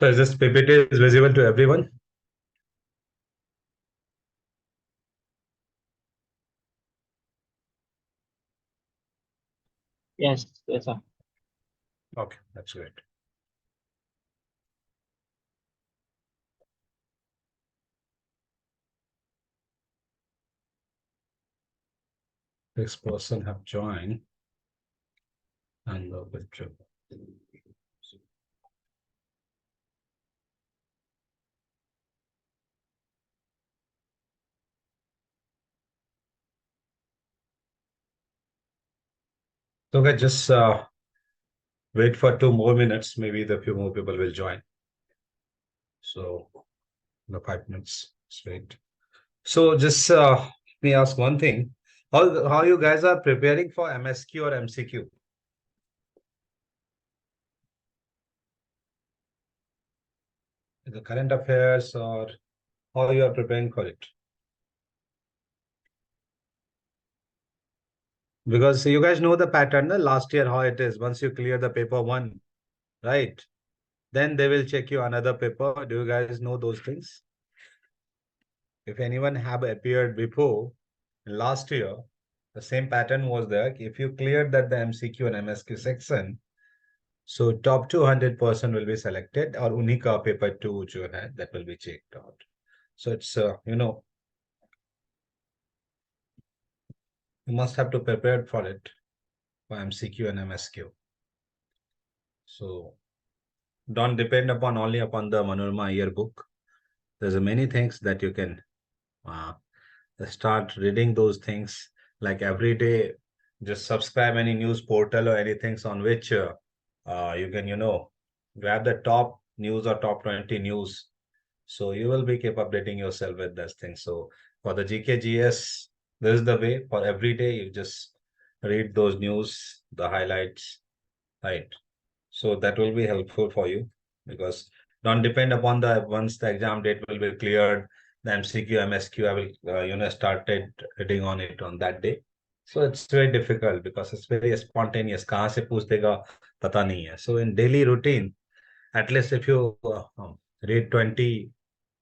So is this PPT is visible to everyone? Yes, yes, sir. Okay, that's great. This person have joined and withdraw. So guys, just wait for 2 more minutes. Maybe the few more people will join. So the 5 minutes straight. So just let me ask one thing. How you guys are preparing for MSQ or MCQ? The current affairs or how you are preparing for it? Because you guys know the pattern, last year how it is. Once you clear the paper one, right? Then they will check you another paper. Do you guys know those things? If anyone have appeared before last year, the same pattern was there. If you cleared that the MCQ and MSQ section, so top 200% will be selected or unika paper 2 which you had that will be checked out. So it's you must have to prepare for it for MCQ and MSQ. So don't depend upon only upon the Manorama yearbook. There's many things that you can uh, start reading those things, like every day just subscribe any news portal or anything on which you can grab the top news or top 20 news, so you will be keep updating yourself with those things. So for the GKGS, this is the way. For every day you just read those news, the highlights, right? So that will be helpful for you, because don't depend upon the once the exam date will be cleared, the MCQ, MSQ, I will started reading on it on that day. So it's very difficult because it's very spontaneous. कहाँ से पूछ देगा पता नहीं है. So in daily routine, at least if you read 20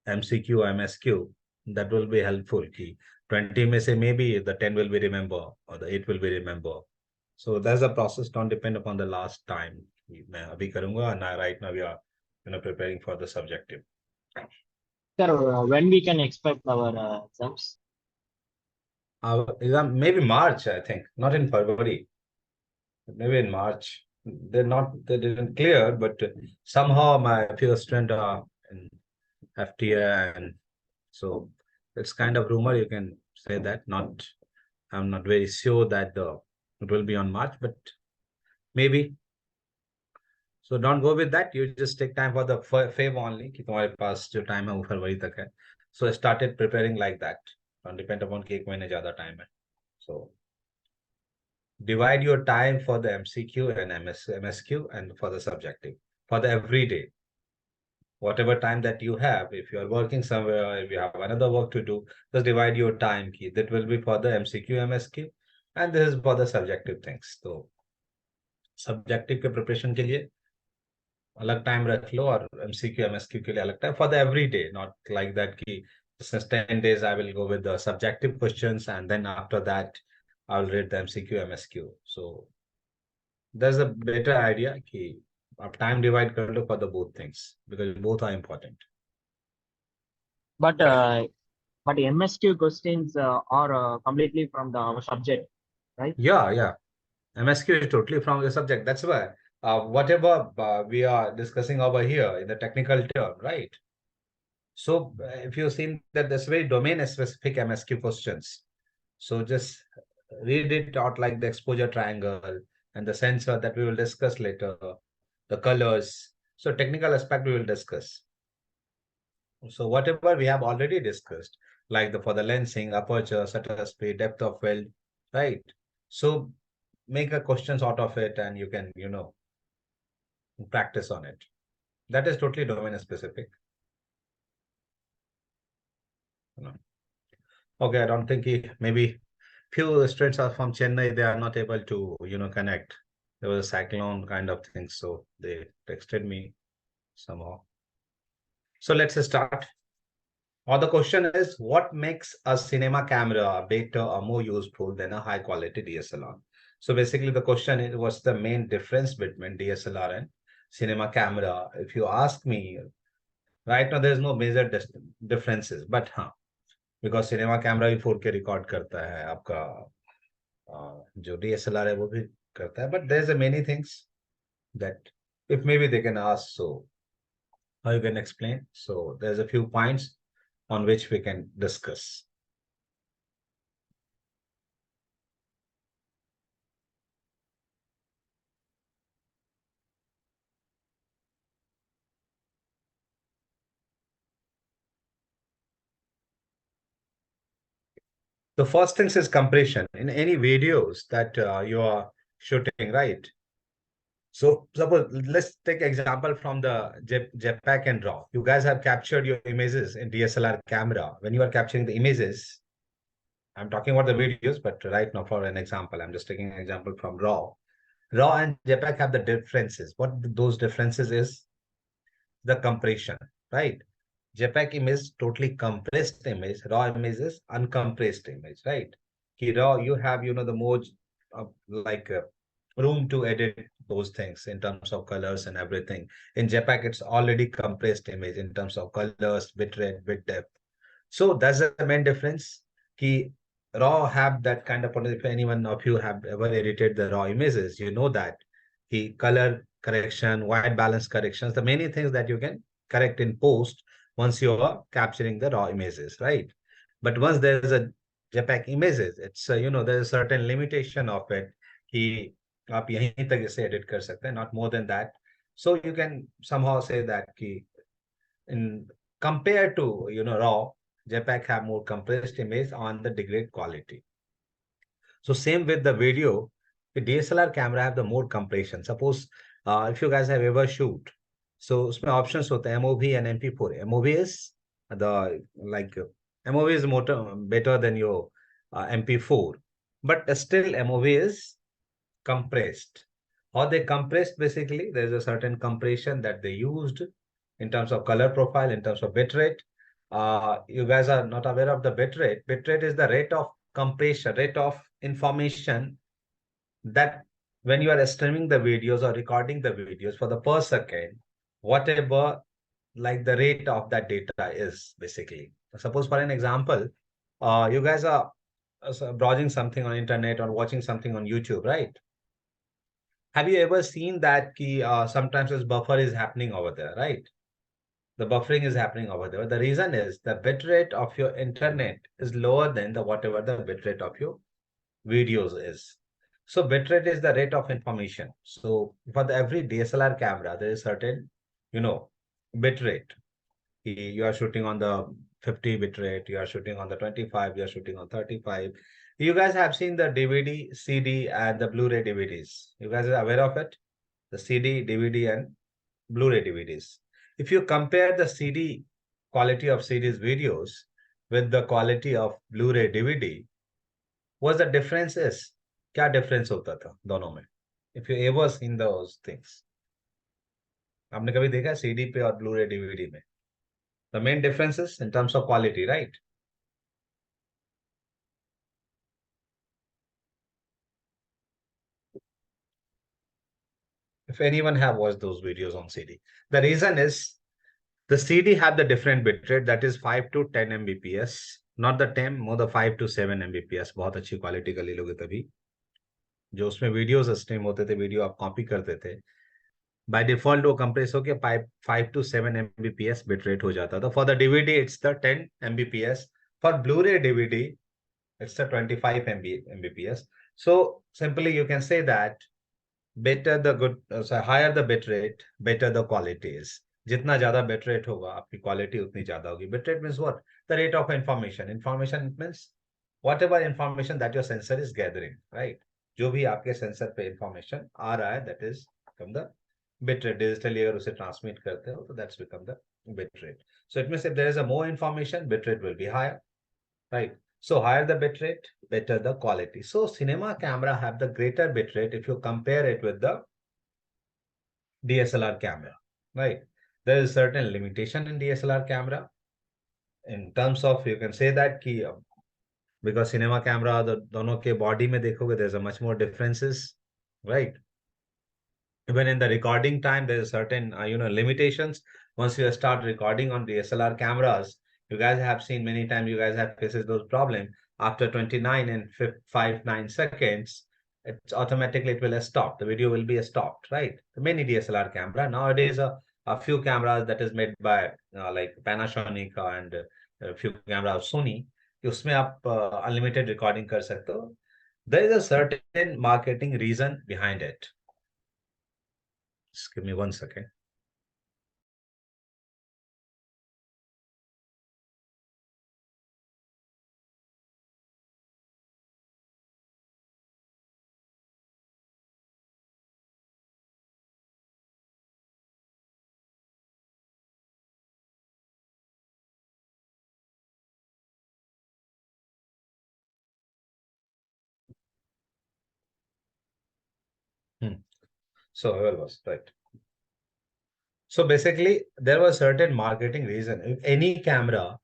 MCQ, MSQ, that will be helpful. कि 20 में से maybe the 10 will be remember or the 8 will be remember. So that's the process. Don't depend upon the last time. मैं अभी करूँगा ना. Right now we are preparing for the subjective. Sir, when we can expect our exams? Exam maybe March, I think, not in February. Maybe in March. They didn't clear, but somehow my few students are in FTI, and so it's kind of rumor. You can say that. Not, I'm not very sure that it will be on March, but maybe. So don't go with that. You just take time for the fave only. कि तुम्हारे पास जो time है वो फरवरी तक है. So I started preparing like that. Don't depend upon कि एक महीने ज़्यादा time है. So divide your time for the MCQ and MSQ and for the subjective. For the everyday, whatever time that you have, if you are working somewhere, if you have another work to do, just divide your time. Ki that will be for the MCQ, MSQ, and this is for the subjective things. So subjective के preparation के लिए अलग time रख लो और MCQ, MSQ के लिए अलग time. For the everyday, not like that कि since 10 days I will go with the subjective questions and then after that I'll read the MCQ, MSQ. So there's a better idea कि आप time divide कर लो for the both things, because both are important. But MSQ questions are completely from our subject, right? Yeah. MSQ is totally from the subject. That's why whatever we are discussing over here in the technical term, right? So if you've seen that there's very domain specific MSQ questions, so just read it out, like the exposure triangle and the sensor that we will discuss later, the colors. So technical aspect we will discuss. So whatever we have already discussed, like for the lensing, aperture, shutter speed, depth of field, right? So make a questions out of it and you can, practice on it. That is totally domain specific. Okay, I don't think maybe few students are from Chennai, they are not able to, connect. There was a cyclone kind of thing, so they texted me somehow. So let's start. Or the question is, what makes a cinema camera better or more useful than a high quality DSLR? So basically the question is, what's the main difference between DSLR and cinema camera? If you ask me, right now there's no major differences, but because cinema camera भी 4K record करता है, आपका जो DSLR है वो भी करता है, but there's a many things that if maybe they can ask, so how you can explain. So there's a few points on which we can discuss. The first thing is compression in any videos that you are shooting, right? So suppose let's take example from the JPEG and RAW. You guys have captured your images in DSLR camera. When you are capturing the images, I'm talking about the videos, but right now for an example, I'm just taking an example from RAW. RAW and JPEG have the differences. What those differences is the compression, right? JPEG image totally compressed image, raw image is uncompressed image, right? Raw, you have, the more like room to edit those things in terms of colors and everything. In JPEG, it's already compressed image in terms of colors, bitrate, bit depth. So that's the main difference. Ki raw have that kind of, if anyone of you have ever edited the raw images, you know that the color correction, white balance corrections, the many things that you can correct in post once you are capturing the raw images, right? But once there's a JPEG images, it's there's a certain limitation of it. कि आप यहीं तक इसे edit कर सकते हैं, not more than that. So you can somehow say that कि in compared to raw, JPEG have more compressed image on the degrade quality. So same with the video, the DSLR camera have the more compression. Suppose if you guys have ever shoot, so उसमें options होते हैं MOV and MP4. MOV is the like MOV is more better than your MP4, but still MOV is compressed. How they compressed, basically there's a certain compression that they used in terms of color profile, in terms of bitrate. You guys are not aware of the bitrate. Bitrate is the rate of compression, rate of information that when you are streaming the videos or recording the videos for the per second, whatever like the rate of that data is, basically. Suppose for an example, you guys are browsing something on internet or watching something on YouTube, right? Have you ever seen that sometimes this buffer is happening over there, right? The buffering is happening over there. The reason is the bitrate of your internet is lower than the whatever the bitrate of your videos is. So bitrate is the rate of information. So for every DSLR camera, there is certain, bitrate. You are shooting on the 50 bitrate, you are shooting on the 25, you are shooting on 35. You guys have seen the DVD, CD, and the Blu-ray DVDs. You guys are aware of it? The CD, DVD, and Blu-ray DVDs. If you compare the CD quality of CD's videos with the quality of Blu-ray DVD, what the difference is? क्या difference होता था दोनों में? If you ever seen those things, आपने कभी देखा CD पे और Blu-ray DVD में? The main differences in terms of quality, right? If anyone have watched those videos on CD, the reason is the CD have the different bitrate, that is 5 to 10 Mbps, not the 10, more the 5 to 7 Mbps. बहुत अच्छी quality का ले लोगे तभी जो उसमें videos stream होते थे, वीडियो आप कॉपी करते थे, बाय डिफॉल्ट वो कंप्रेस होकर 5 to 7 Mbps बिट रेट हो जाता था. For the DVD it's the 10 Mbps. For Blu-ray DVD it's the 25 Mbps. So simply you can say that better the good, so higher the bit rate, better the quality is. जितना ज्यादा bit rate होगा आपकी quality उतनी ज्यादा होगी. Bit rate means what? The rate of information. Information means whatever information that your sensor is gathering, right? जो भी आपके sensor पे information आ रहा है, that is become the bit rate. Digitally अगर उसे transmit करते हो तो that's become the bit rate. So it means if there is a more information, bit rate will be higher, right? So higher the bit rate, better the quality. So cinema camera have the greater bit rate if you compare it with the DSLR camera, right? there is certain limitation in DSLR camera in terms of, you can say that ki, because cinema camera दोनों के body में देखोगे there's a much more differences, right? Even in the recording time, there's certain limitations. Once you start recording on DSLR cameras, you guys have seen many times, you guys have faces those problems. After 29 and 59 seconds, it's automatically it will stop. The video will be stopped, right? Many DSLR camera nowadays, a few cameras that is made by like Panasonic and a few cameras Sony. उसमें आप unlimited recording कर सकते हो. There is a certain marketing reason behind it. Just give me 1 second. So where was right? So basically, there was certain marketing reason. If any camera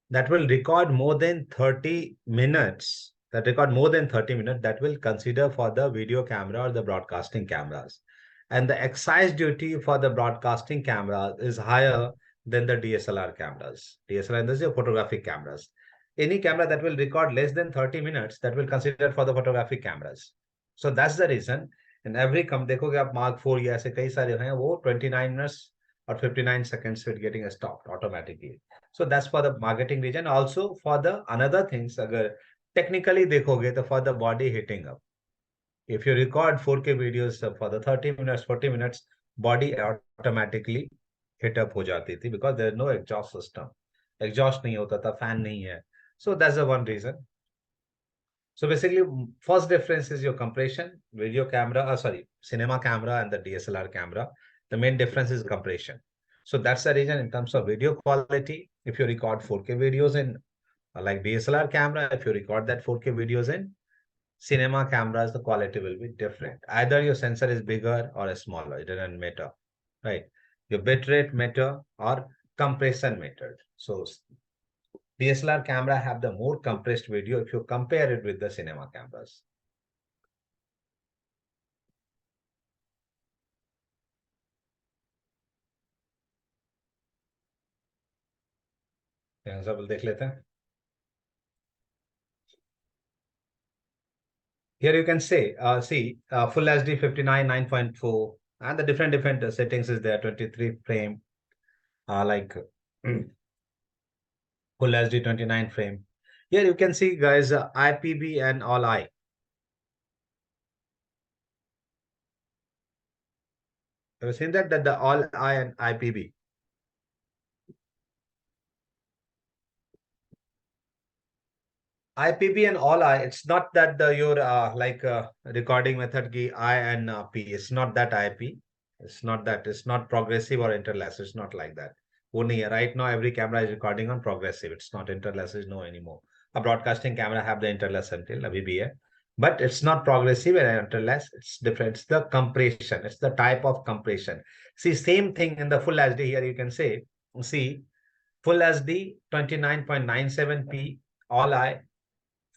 that will record more than 30 minutes, that will consider for the video camera or the broadcasting cameras. And the excise duty for the broadcasting camera is higher than the DSLR cameras. DSLR and the photographic cameras. Any camera that will record less than 30 minutes, that will consider for the photographic cameras. So that's the reason. In every देखोगे आप Mark 4 या ऐसे कई सारे हैं वो 29 minutes or 59 seconds with getting stopped automatically. So that's for the marketing reason. Also for the another things, अगर technically देखोगे तो for the body heating up. If you record 4K videos for the 30 minutes, 40 minutes, body automatically hit up हो जाती थी because there is no exhaust system. Exhaust नहीं होता था, fan नहीं है. So that's the one reason. So basically, first difference is your compression, video camera, cinema camera and the DSLR camera. The main difference is compression. So that's the reason in terms of video quality, if you record 4K videos in like DSLR camera, if you record that 4K videos in cinema cameras, the quality will be different. Either your sensor is bigger or smaller, it doesn't matter, right? Your bitrate matter or compression matter. So DSLR camera have the more compressed video if you compare it with the cinema cameras. Example देख लेते हैं. Here you can say, see, full HD 59, 9.4, and the different settings is there. 23 frame, like full HD 29 frame. Here you can see, guys, IPB and all I. Have you seen that the all I and IPB? IPB and all I, it's not that your recording method ki I and P. It's not that IP. It's not that. It's not progressive or interlace. It's not like that. Only right now every camera is recording on progressive. It's not interlace. No anymore. A broadcasting camera have the interlace until VBA, but it's not progressive and interlace. It's different. It's the compression. It's the type of compression. See, same thing in the full HD here. You can say, see, full HD 29.97p all I,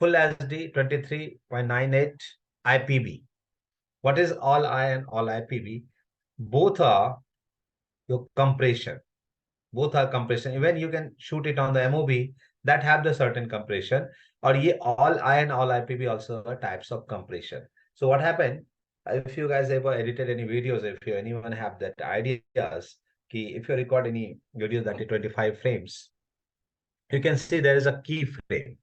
full HD 23.98 IPB. What is all I and all IPB? Both are your compression. Both are compression. Even you can shoot it on the MOV that have the certain compression. Or ye all I and all IPB also are types of compression. So what happened? If you guys ever edited any videos, if you anyone have that ideas, if you record any video that is 25 frames, you can see there is a keyframe.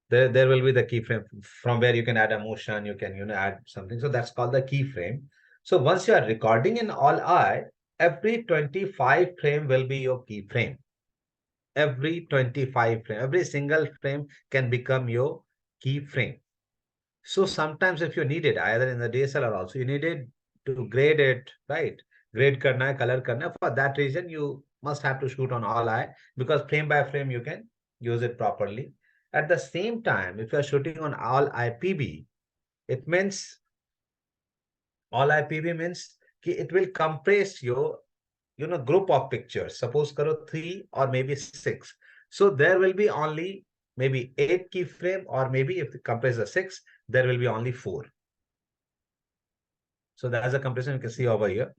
There will be the keyframe from where you can add a motion, you can add something. So that's called the keyframe. So once you are recording in all I, every 25 frame will be your keyframe. Every 25 frame, every single frame can become your keyframe. So sometimes if you need it, either in the DSLR also, you need it to grade it, right? Grade karna hai, color karna hai. For that reason, you must have to shoot on all I, because frame by frame you can use it properly. At the same time, if you are shooting on all IPB, it means all IPB means it will compress your group of pictures, suppose karo 3 or maybe 6. So there will be only maybe 8 keyframe, or maybe if the compressor 6, there will be only 4. So that's a compression you can see over here.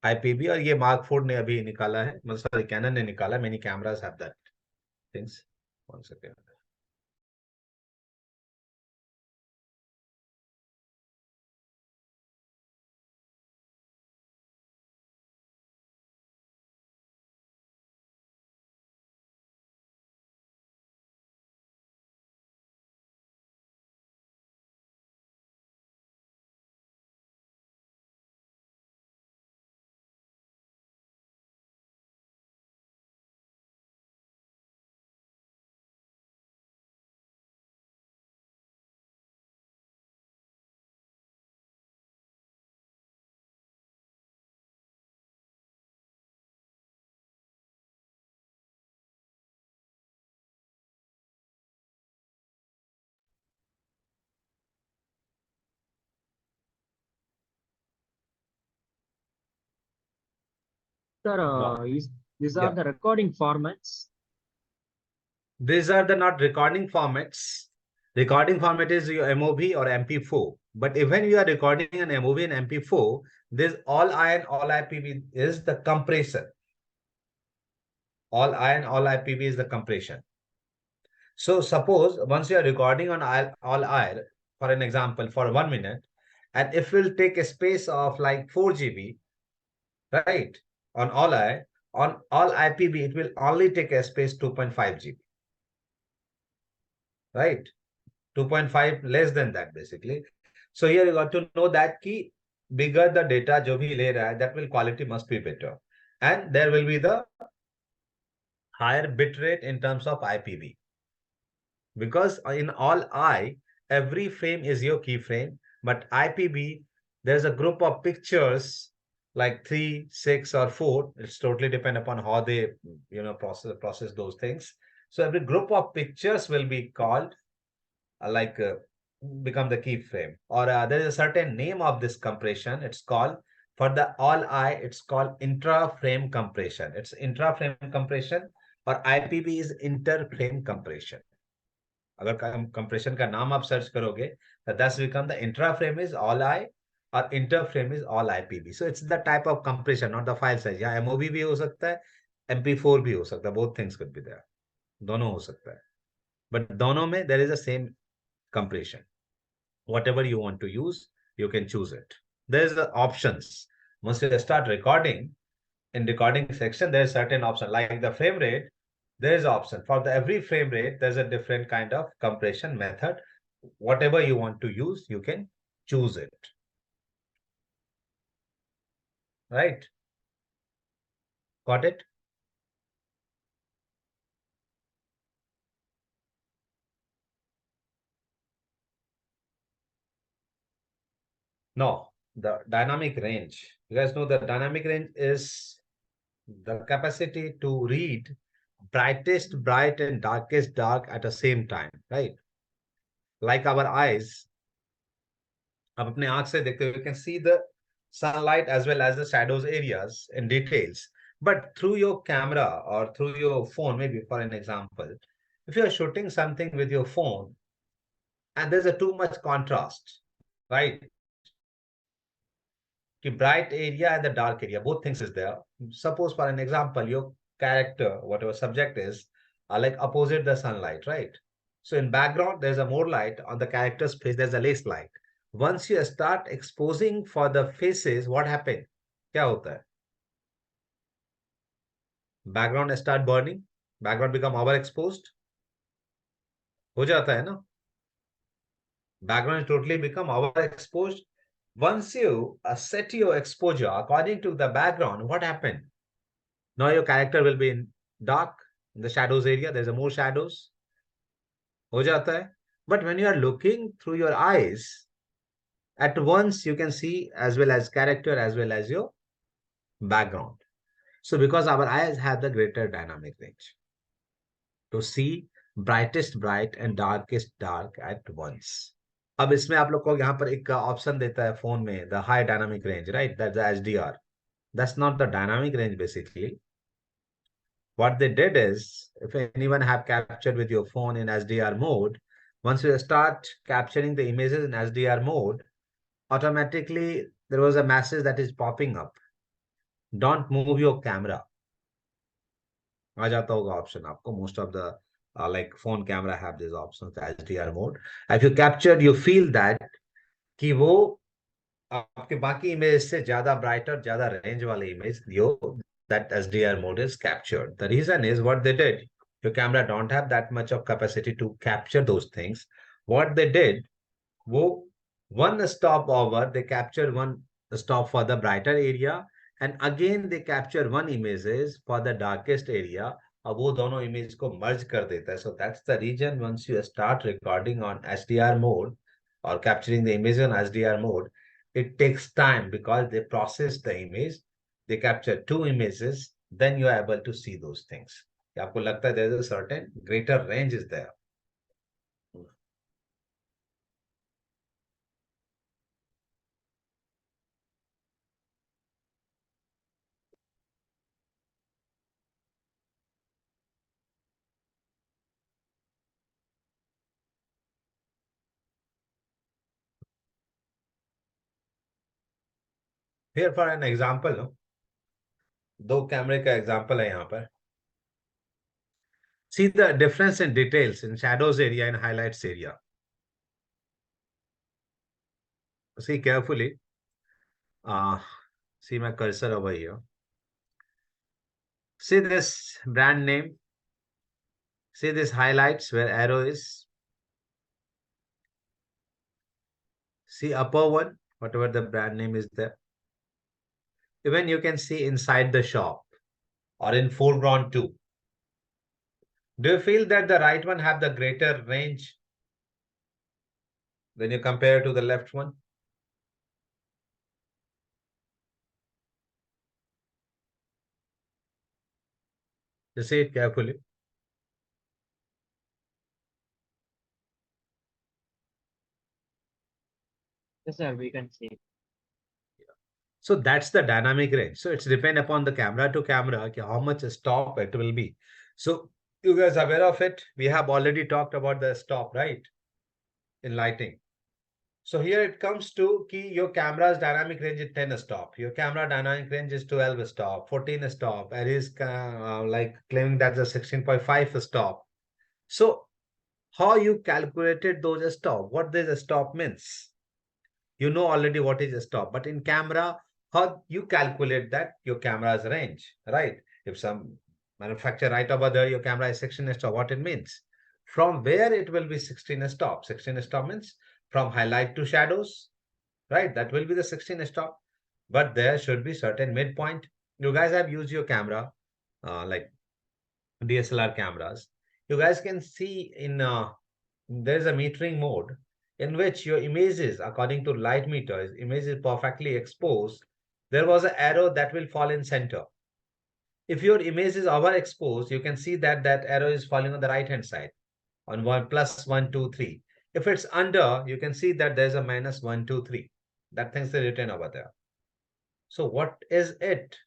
IPB, और ये Mark 4 ने अभी निकाला है, मतलब sorry, Canon ने निकाला. Many cameras have that things. One second. Sir, No. these are Yeah. the recording formats. These are the not recording formats. Recording format is your MOV or MP4. But even you are recording an MOV and MP4, this all iron, all IPV is the compression. All iron, all IPV is the compression. So suppose once you are recording on all IR, for an example, for 1 minute, and if we'll take a space of like 4 GB, right, on on all IPV, it will only take a space 2.5 GB, right? 2.5 less than that basically. So here you got to know that key bigger the data jo bhi le raha hai, that will quality must be better. And there will be the higher bit rate in terms of IPV. Because in all every frame is your keyframe, but IPB, there's a group of pictures like 3, 6, or 4. It's totally depend upon how they, process those things. So every group of pictures will be called like become the keyframe. Or there is a certain name of this compression. It's called for the all it's called intra-frame compression. It's intra-frame compression, or IPB is inter-frame compression. अगर compression का नाम आप search करोगे तो that's become the intra frame is all I और inter frame is all IPB. So it's the type of compression, not the file size. या MOB भी हो सकता है, MP4 भी हो सकता है, both things could be there, दोनों हो सकता है. बट दोनों में there is a same compression. Whatever you want to use, you can choose it. There's the options. Once you start recording, in recording section, there's certain option like the frame rate. There is option for the every frame rate. There's a different kind of compression method. Whatever you want to use, you can choose it. Right? Got it? No, the dynamic range. You guys know the dynamic range is the capacity to read brightest bright and darkest dark at the same time, right? Like our eyes, आप अपने आंख से देखते हो, you can see the sunlight as well as the shadows areas in details. But through your camera or through your phone, maybe for an example, if you are shooting something with your phone and there's a too much contrast, right? The bright area and the dark area, both things is there. Suppose for an example, your character, whatever subject is, are like opposite the sunlight, right? So in background, there's a more light. On the character's face, there's a less light. Once you start exposing for the faces, what happened? क्या होता है? Background start burning, background become overexposed. हो जाता है ना? Background totally become overexposed. Once you set your exposure according to the background, what happened? Now your character will be in dark, in the shadows area. There's a more shadows. हो जाता है. But when you are looking through your eyes, at once you can see as well as character as well as your background. So because our eyes have the greater dynamic range to see brightest bright and darkest dark at once. अब इसमें आप लोग को यहाँ पर एक option देता है फोन में, the high dynamic range, right, that the HDR. That's not the dynamic range basically. What they did is, if anyone have captured with your phone in SDR mode, once you start capturing the images in SDR mode, automatically there was a message that is popping up. Don't move your camera. आ जाता होगा option आपको. Most of the like phone camera have this option, the SDR mode. If you captured, you feel that कि वो आपके बाकी image से ज्यादा brighter, ज्यादा रेंज वाले image yo that SDR mode is captured. The reason is what they did. Your camera don't have that much of capacity to capture those things. What they did, वो one stop over, they capture one stop for the brighter area, and again they capture one images for the darkest area. अब वो दोनों image को मर्ज कर देता है. So that's the reason once you start recording on SDR mode or capturing the image on SDR mode, it takes time because they process the image, they capture two images, then you are able to see those things. आपको लगता है there is a certain greater range is there. Here for an example, no? दो कैमरे का example है यहाँ पर. See the difference in details in shadows area and highlights area. See carefully. See my cursor over here. See this brand name. See this highlights where arrow is. See upper one, whatever the brand name is there. Even you can see inside the shop or in foreground too. Do you feel that the right one have the greater range when you compare to the left one? You see it carefully. Yes, sir, we can see. So that's the dynamic range. So it's depend upon the camera to camera, okay, how much stop it will be. So you guys are aware of it. We have already talked about the stop, right? In lighting. So here it comes to key your camera's dynamic range is 10 stop. Your camera dynamic range is 12 stop, 14 stop. It is like claiming that's a 16.5 stop. So how you calculated those stop? What this stop means? You know already what is a stop, but in camera, how you calculate that your camera's range, right? If some manufacturer right over there, your camera is 16 stop, what it means? From where it will be 16 stop? 16 stop means from highlight to shadows, right? That will be the 16 stop, but there should be certain midpoint. You guys have used your camera, like DSLR cameras. You guys can see in there is a metering mode in which your images, according to light meters, image is perfectly exposed. There was an arrow that will fall in center. If your image is overexposed, you can see that that arrow is falling on the right hand side on one plus 1, 2, 3. If it's under, you can see that there's a minus 1, 2, 3. That thing's written over there. So what is it?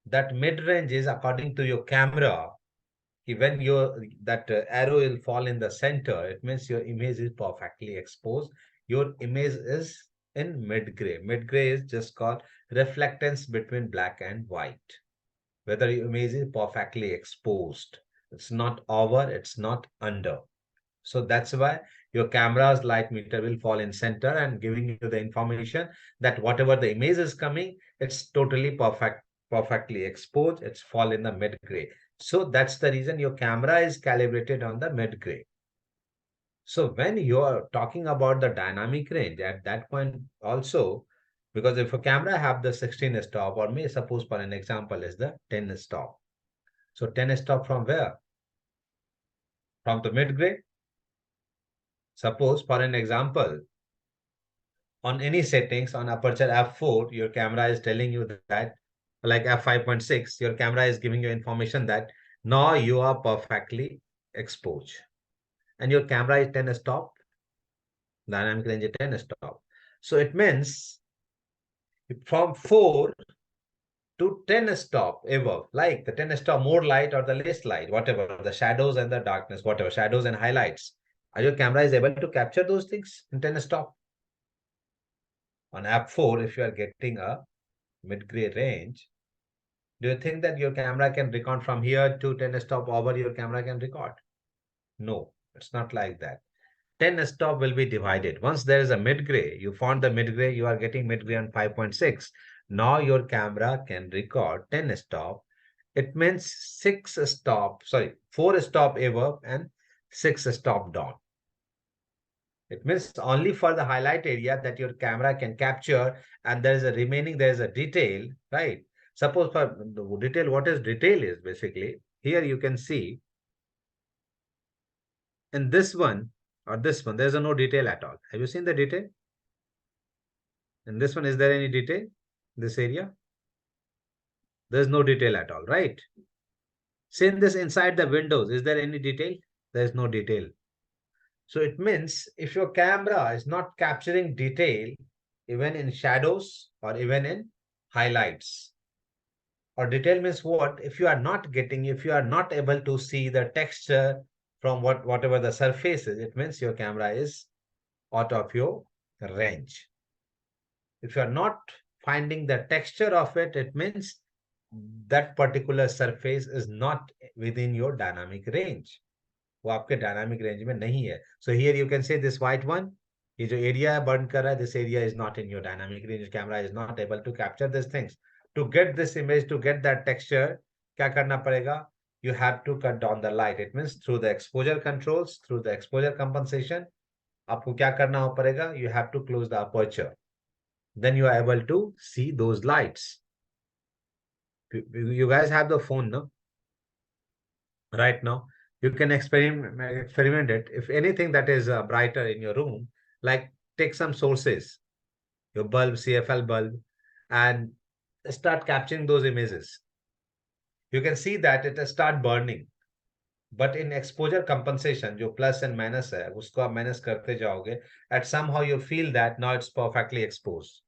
That mid range is according to your camera. When your that arrow will fall in the center, it means your image is perfectly exposed. Your image is in mid gray. Mid gray is just called reflectance between black and white. Whether your image is perfectly exposed, it's not over, it's not under. So that's why your camera's light meter will fall in center and giving you the information that whatever the image is coming, it's totally perfectly exposed. It's fall in the mid gray. So that's the reason your camera is calibrated on the mid gray. So when you're talking about the dynamic range at that point also, because if a camera have the 16 stop or may suppose for an example is the 10 stop. So 10 stop from where? From the mid gray. Suppose for an example, on any settings on aperture f4, your camera is telling you that like f5.6, your camera is giving you information that now you are perfectly exposed. And your camera is 10 stop, dynamic range is 10 stop. So it means from 4 to 10 stop above, like the 10 stop more light or the less light, whatever, the shadows and the darkness, whatever, shadows and highlights. Are your camera is able to capture those things in 10 stop? On f4, if you are getting a mid-gray range, do you think that your camera can record from here to 10 stop over your camera can record? No, it's not like that. 10 stop will be divided. Once there is a mid-gray, you found the mid-gray, you are getting mid-gray on 5.6. Now your camera can record 10 stop. It means 4 stop above and 6 stop down. It means only for the highlight area that your camera can capture, and there is a remaining, there is a detail, right? Suppose for the detail, what is detail is basically, here you can see in this one or this one, there's no detail at all. Have you seen the detail? In this one, is there any detail? This area? There's no detail at all, right? See in this inside the windows, is there any detail? There's no detail. So it means if your camera is not capturing detail, even in shadows or even in highlights, or detail means what? If you are not getting, if you are not able to see the texture from whatever the surface is, it means your camera is out of your range. If you are not finding the texture of it, it means that particular surface is not within your dynamic range. वो आपके dynamic range में नहीं है. So here you can say this white one, ये जो area है burn कर रहा है, this area is not in your dynamic range. Camera is not able to capture these things. To get this image, to get that texture, क्या करना पड़ेगा? You have to cut down the light. It means through the exposure controls, through the exposure compensation, आपको क्या करना पड़ेगा? You have to close the aperture. Then you are able to see those lights. You guys have the phone, no? Right now, you can experiment it. If anything that is brighter in your room, like take some sources, your bulb, CFL bulb, and start capturing those images. You can see that it start burning. But in exposure compensation, जो plus and minus है, उसको आप minus करते जाओगे, and somehow you feel that now it's perfectly exposed.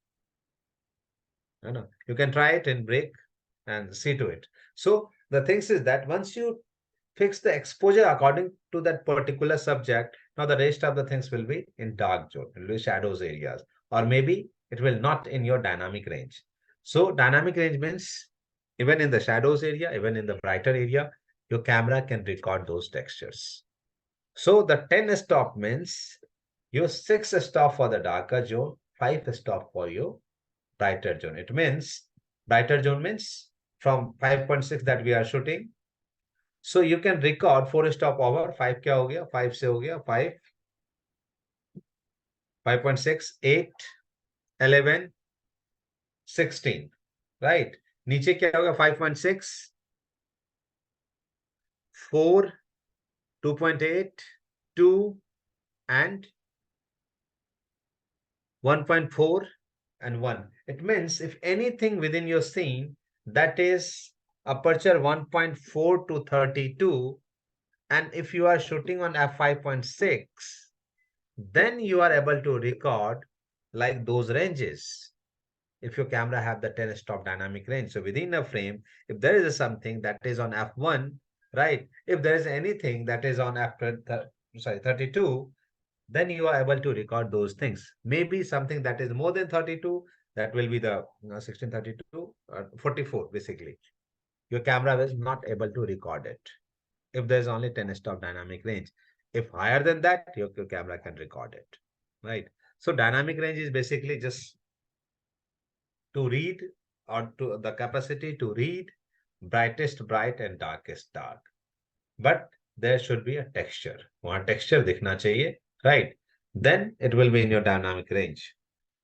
You can try it in break and see to it. So the things is that once you fix the exposure according to that particular subject, now the rest of the things will be in dark zone, it will be shadows areas, or maybe it will not in your dynamic range. So dynamic range means even in the shadows area, even in the brighter area, your camera can record those textures. So the 10 stop means your 6 stop for the darker zone, 5 stop for your brighter zone. It means brighter zone means from 5.6 that we are shooting. So you can record 4 stop over, 5 क्या हो गया? 5 से हो गया 5, 5.6, 8, 11, 16, right? नीचे क्या होगा? 5.6, 4, 2.8, 2, and 1.4 and 1. It means if anything within your scene that is aperture 1.4 to 32, and if you are shooting on f5.6, then you are able to record like those ranges. If your camera have the 10 stop dynamic range, so within a frame, if there is something that is on f1, right? If there is anything that is on f32, then you are able to record those things. Maybe something that is more than 32, that will be the 1632, 44 basically. Your camera is not able to record it if there's only 10 stop dynamic range. If higher than that, your camera can record it, right? So dynamic range is basically just to read, or to the capacity to read brightest bright and darkest dark. But there should be a texture. वहाँ texture दिखना चाहिए, right? Then it will be in your dynamic range.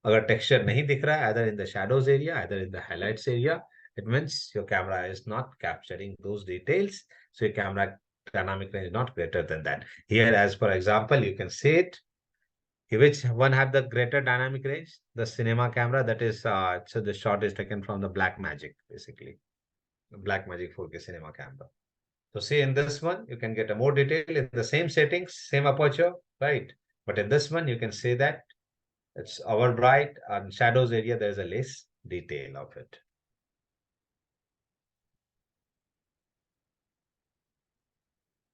अगर texture नहीं दिख रहा है, either in the shadows area, either in the highlights area, it means your camera is not capturing those details. So your camera dynamic range is not greater than that. Here, as for example, you can see it. Which one have the greater dynamic range? The cinema camera, that is, so the shot is taken from the Blackmagic, basically. The Blackmagic 4K cinema camera. So see in this one, you can get a more detail in the same settings, same aperture, right? But in this one, you can say that it's over bright and shadows area, there's a less detail of it.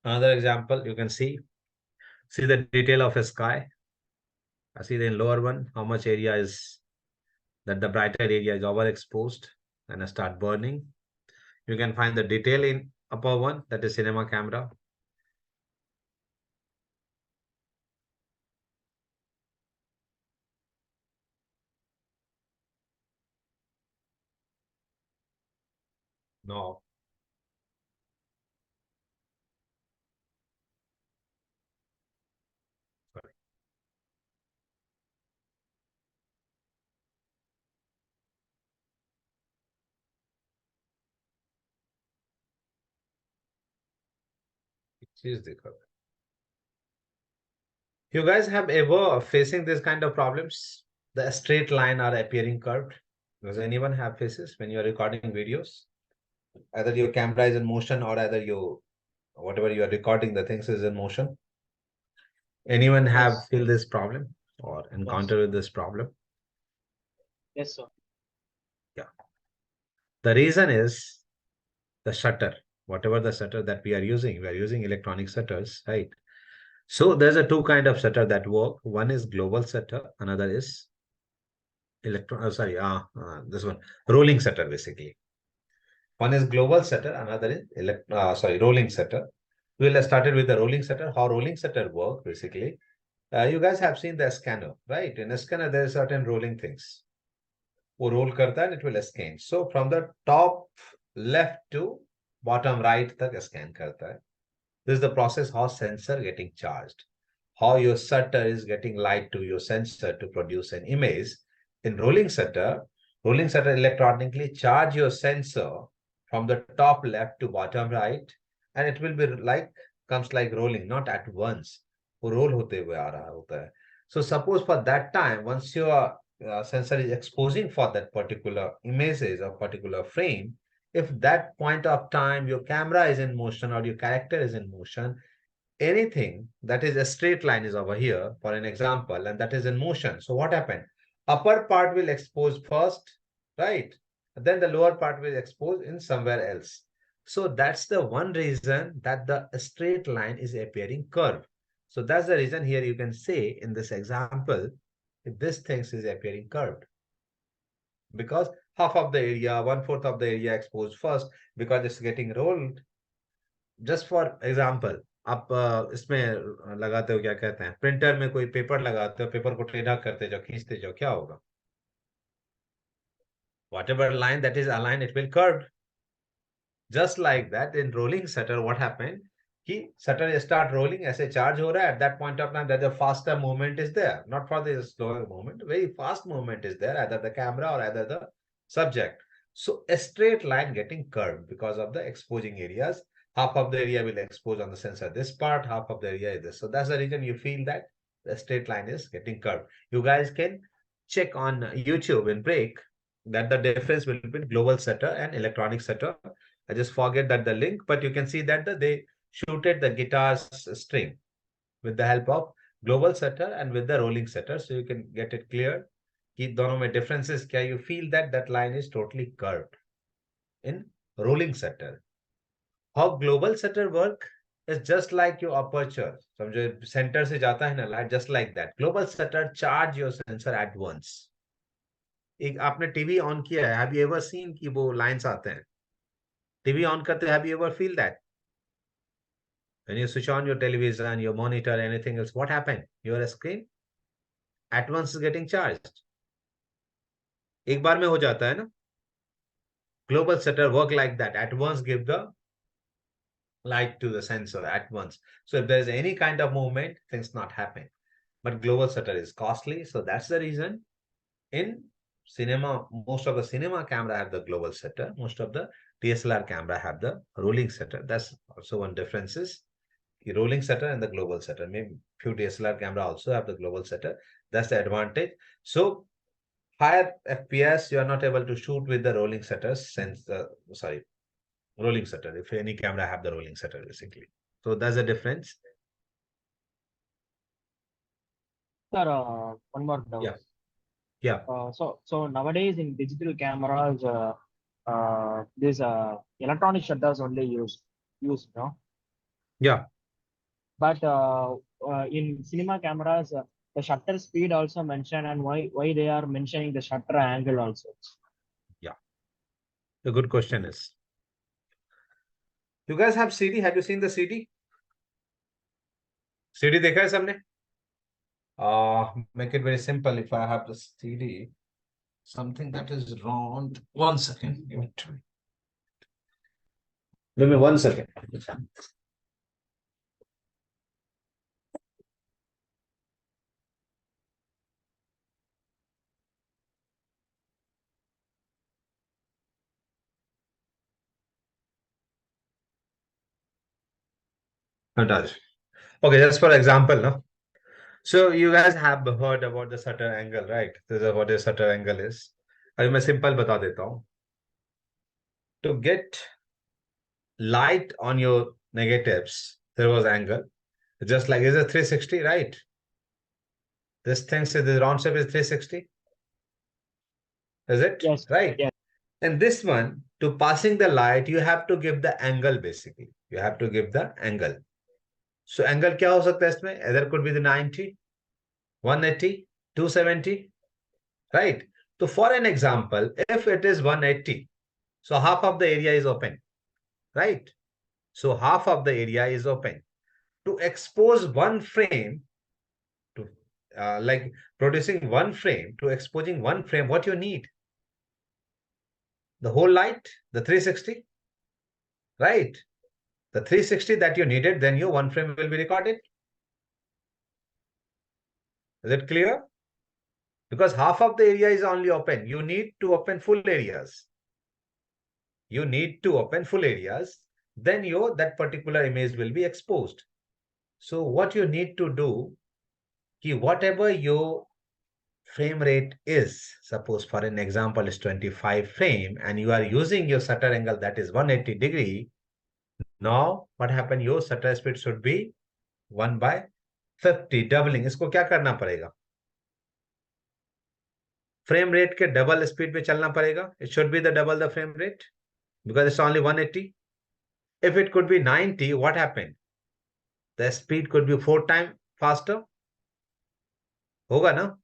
Another example, you can see the detail of a sky. I see the in lower one, how much area is that the brighter area is overexposed and start burning. You can find the detail in upper one, that is cinema camera. No. Sorry. Choose the color. You guys have ever facing this kind of problems? The straight line are appearing curved. Does anyone have faces when you're recording videos? Either your camera is in motion or either you, whatever you are recording, the things is in motion. Anyone have Yes. feel this problem or encounter with this problem? Yes, sir. Yeah. The reason is the shutter. Whatever the shutter that we are using electronic shutters, right? So there's a two kind of shutter that work. One is global shutter, another is this one rolling shutter basically. One is global shutter, another is rolling shutter. We'll started with the rolling shutter. How rolling shutter work basically? You guys have seen the scanner, right? In a scanner, there are certain rolling things. वो roll करता है, it will scan. So from the top left to bottom right तक scan करता है. This is the process how sensor getting charged. How your shutter is getting light to your sensor to produce an image. In rolling shutter electronically charge your sensor from the top left to bottom right, and it will be like comes like rolling, not at once. वो roll होते हुए आ रहा होता है. So suppose for that time, once your sensor is exposing for that particular images or particular frame, if that point of time your camera is in motion or your character is in motion, anything that is a straight line is over here for an example, and that is in motion. So what happened? Upper part will expose first, right? Then the lower part will expose in somewhere else. So that's the one reason that the straight line is appearing curved. So that's the reason here you can say in this example, this thing is appearing curved. Because half of the area, 1/4 of the area exposed first, because it's getting rolled. Just for example, आप इसमें लगाते हो, क्या कहते हैं, printer में कोई paper लगाते हो, पेपर को टेढ़ा करते जाओ, खींचते जाओ, क्या होगा? Whatever line that is aligned, it will curve. Just like that, in rolling shutter, what happened? He shutter start rolling as a charge हो रहा है. At that point of time, that the faster movement is there, not for the slower movement. Very fast movement is there, either the camera or either the subject. So a straight line getting curved because of the exposing areas. Half of the area will expose on the sensor this part, half of the area is this. So that's the reason you feel that the straight line is getting curved. You guys can check on YouTube in break that the difference between global shutter and electronic shutter. I just forget that the link, but you can see that they shooted the guitar's string with the help of global shutter and with the rolling shutter. So you can get it clear. कि दोनों में differences क्या? You feel that that line is totally curved in rolling shutter. How global shutter work is just like your aperture. समझो center से जाता है ना light, just like that. Global shutter charge your sensor at once. एक आपने TV on किया है, have you ever seen कि वो लाइंस आते हैं? टीवी ऑन करते, have you ever feel that? When you switch on your television, your monitor, anything else, what happened? Your screen at once is getting charged. एक बार में हो जाता है ना? Global shutter work like that. At once give the light to the sensor at once. So if there is any kind of movement, things not happen. But global shutter is costly. So that's the reason in cinema, most of the cinema camera have the global shutter. Most of the DSLR camera have the rolling shutter. That's also one difference is the rolling shutter and the global shutter. Maybe few DSLR camera also have the global shutter. That's the advantage. So higher FPS, you are not able to shoot with the rolling shutters since rolling shutter. If any camera have the rolling shutter basically. So that's the difference. Sir, one more doubt. Yeah. Yeah, So nowadays in digital cameras, this electronic shutters only used, no? yeah, But in cinema cameras, the shutter speed also mentioned, and why they are mentioning the shutter angle also. yeah. The good question is, you guys have CD? Have you seen the CD? CD देखा है सबने? Make it very simple. If I have the CD, something that is wrong. 1 second. Give me 1 second. It does. Okay, just for example, no. So you guys have heard about the shutter angle, right? This is what the shutter angle is. अभी मैं simple बता देता हूँ. To get light on your negatives, there was angle. Just like is a 360, right? This thing says the round shape is 360. Is it? Yes, Right. yes, And this one, to passing the light, you have to give the angle basically. You have to give the angle. So angle क्या हो सकता है इसमें? Either could be the 90, 180, 270, right? So for an example, if it is 180, so half of the area is open, right? So half of the area is open. To expose one frame, to like producing one frame, to exposing one frame, what you need? The whole light, the 360, right? The 360 that you needed, then your one frame will be recorded. Is it clear? Because half of the area is only open. You need to open full areas. You need to open full areas. Then your that particular image will be exposed. So what you need to do, whatever your frame rate is, suppose for an example is 25 frame and you are using your shutter angle that is 180 degree. Now what happened? Your shutter speed should be 1/50 doubling. इसको क्या करना पड़ेगा? Frame rate के double speed पे चलना पड़ेगा. It should be the double the frame rate because it's only 180. If it could be 90, what happened? The speed could be 4 times faster. होगा ना?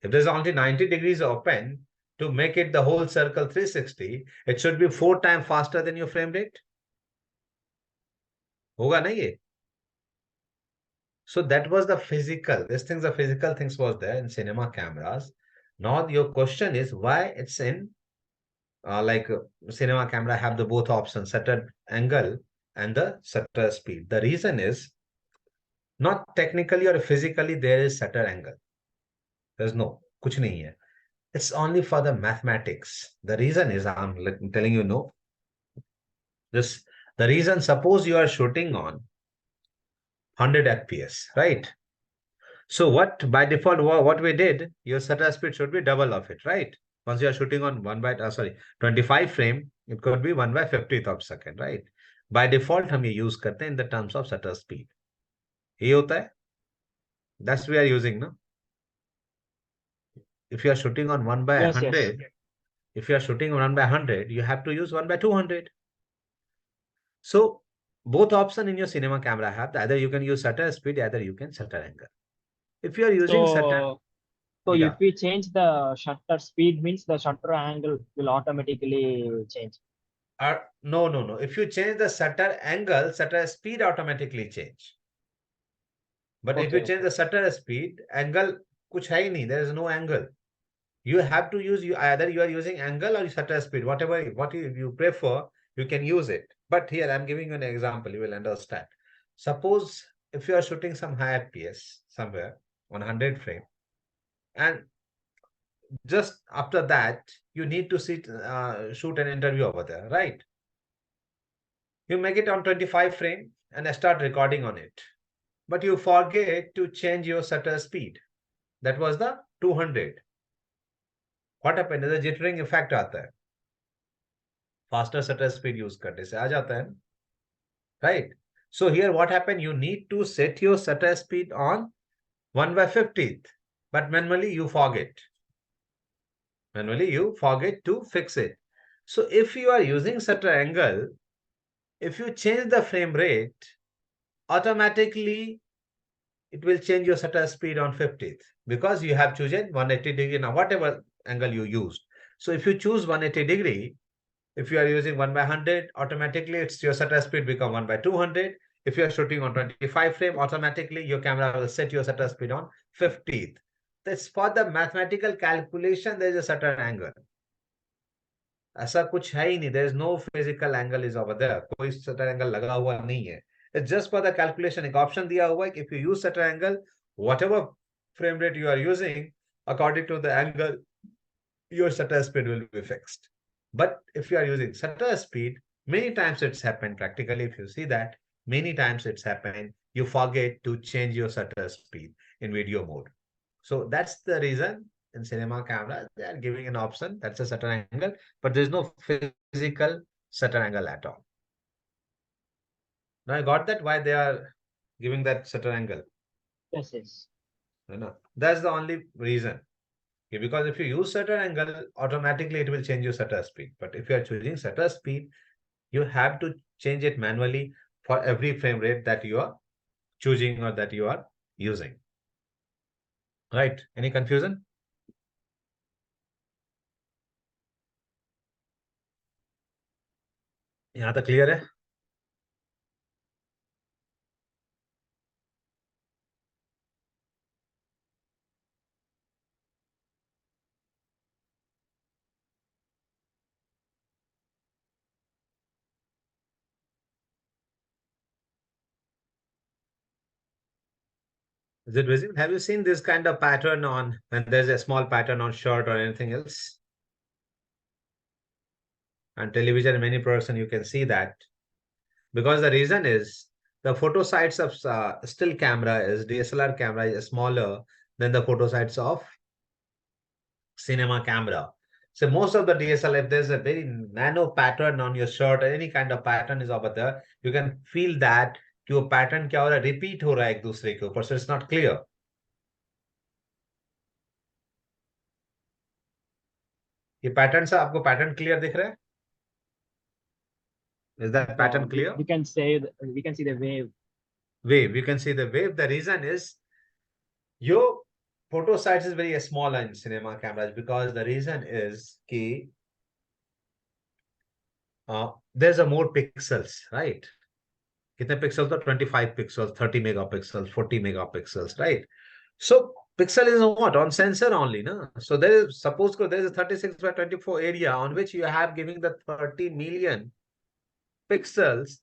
If there's only 90 degrees open, to make it the whole circle 360, it should be 4 times faster than your frame rate. होगा ना ये? So that was the physical. These things, the physical things was there in cinema cameras. Now your question is why it's in cinema camera have the both options, shutter angle and the shutter speed. The reason is not technically or physically there is shutter angle. There's no, kuch nahi hai. It's only for the mathematics. The reason is I'm telling you no. This the reason. Suppose you are shooting on 100 FPS, right? So what by default what we did, your shutter speed should be double of it, right? Once you are shooting on 25 frame, it could be 1/50th of second, right? By default हम ये use करते हैं in the terms of shutter speed. ये होता है. That's we are using, no? If you are shooting on 1 by yes, yes. 100, if you are shooting on 1 by 100, you have to use 1 by 200. So both option in your cinema camera have either you can use shutter speed, either you can shutter angle. If you are using shutter, So yeah. if we change the shutter speed, means the shutter angle will automatically change. No, no, no. If you change the shutter angle, shutter speed automatically change. But if you change the shutter speed, angle kuch hai nahi. There is no angle. You have to use either you are using angle or shutter speed, whatever what you prefer, you can use it. But here I'm giving you an example. You will understand. Suppose if you are shooting some high FPS somewhere on 100 frame, and just after that you need to shoot an interview over there, right? You make it on 25 frame and start recording on it. But you forget to change your shutter speed. That was the 200. What happened? There's a jittering effect आता है. Faster shutter speed use करने से आ जाता है. Right? So here what happened? You need to set your shutter speed on 1/50th. But manually you forget. Manually, you forget to fix it. So if you are using shutter angle, if you change the frame rate, automatically it will change your shutter speed on 50th because you have chosen 180 degree now, whatever angle you used. So if you choose 180 degree, if you are using 1 by 100, automatically it's your shutter speed become 1 by 200. If you are shooting on 25 frame, automatically your camera will set your shutter speed on 50th. That's for the mathematical calculation, there is a certain angle. ऐसा कुछ है ही नहीं. There is no physical angle is over there. कोई certain angle लगा हुआ नहीं है. It's just for the calculation. एक option दिया हुआ है कि if you use certain angle, whatever frame rate you are using, according to the angle, your shutter speed will be fixed. But if you are using shutter speed, many times it's happened practically. If you see that, many times it's happened, you forget to change your shutter speed in video mode. So that's the reason in cinema camera, they are giving an option that's a shutter angle, but there's no physical shutter angle at all. Now I got that why they are giving that shutter angle. Yes, yes. No, that's the only reason. Okay, because if you use shutter angle, automatically it will change your shutter speed. But if you are choosing shutter speed, you have to change it manually for every frame rate that you are choosing or that you are using. Right? Any confusion? यहाँ तक clear है? Is it visible? Have you seen this kind of pattern on when there's a small pattern on shirt or anything else? On television, many person you can see that because the reason is the photo sites of still camera is DSLR camera is smaller than the photo sites of cinema camera. So most of the DSLR, if there's a very nano pattern on your shirt or any kind of pattern is over there, you can feel that your pattern क्या हो रहा है repeat हो रहा है एक दूसरे के ऊपर, so it's not clear. ये पैटर्न से आपको पैटर्न क्लियर दिख रहा है? Is that pattern clear? We can say we can see the wave. Wave, you can see the wave. The reason is your photo size is very small in cinema cameras because the reason is कि there's a more pixels, right? कितने pixels तो 25 pixels, 30 megapixels, 40 megapixels, right? So pixel is what? On sensor only, no? So there is, suppose there is a 36 by 24 area on which you have giving the 30 million pixels.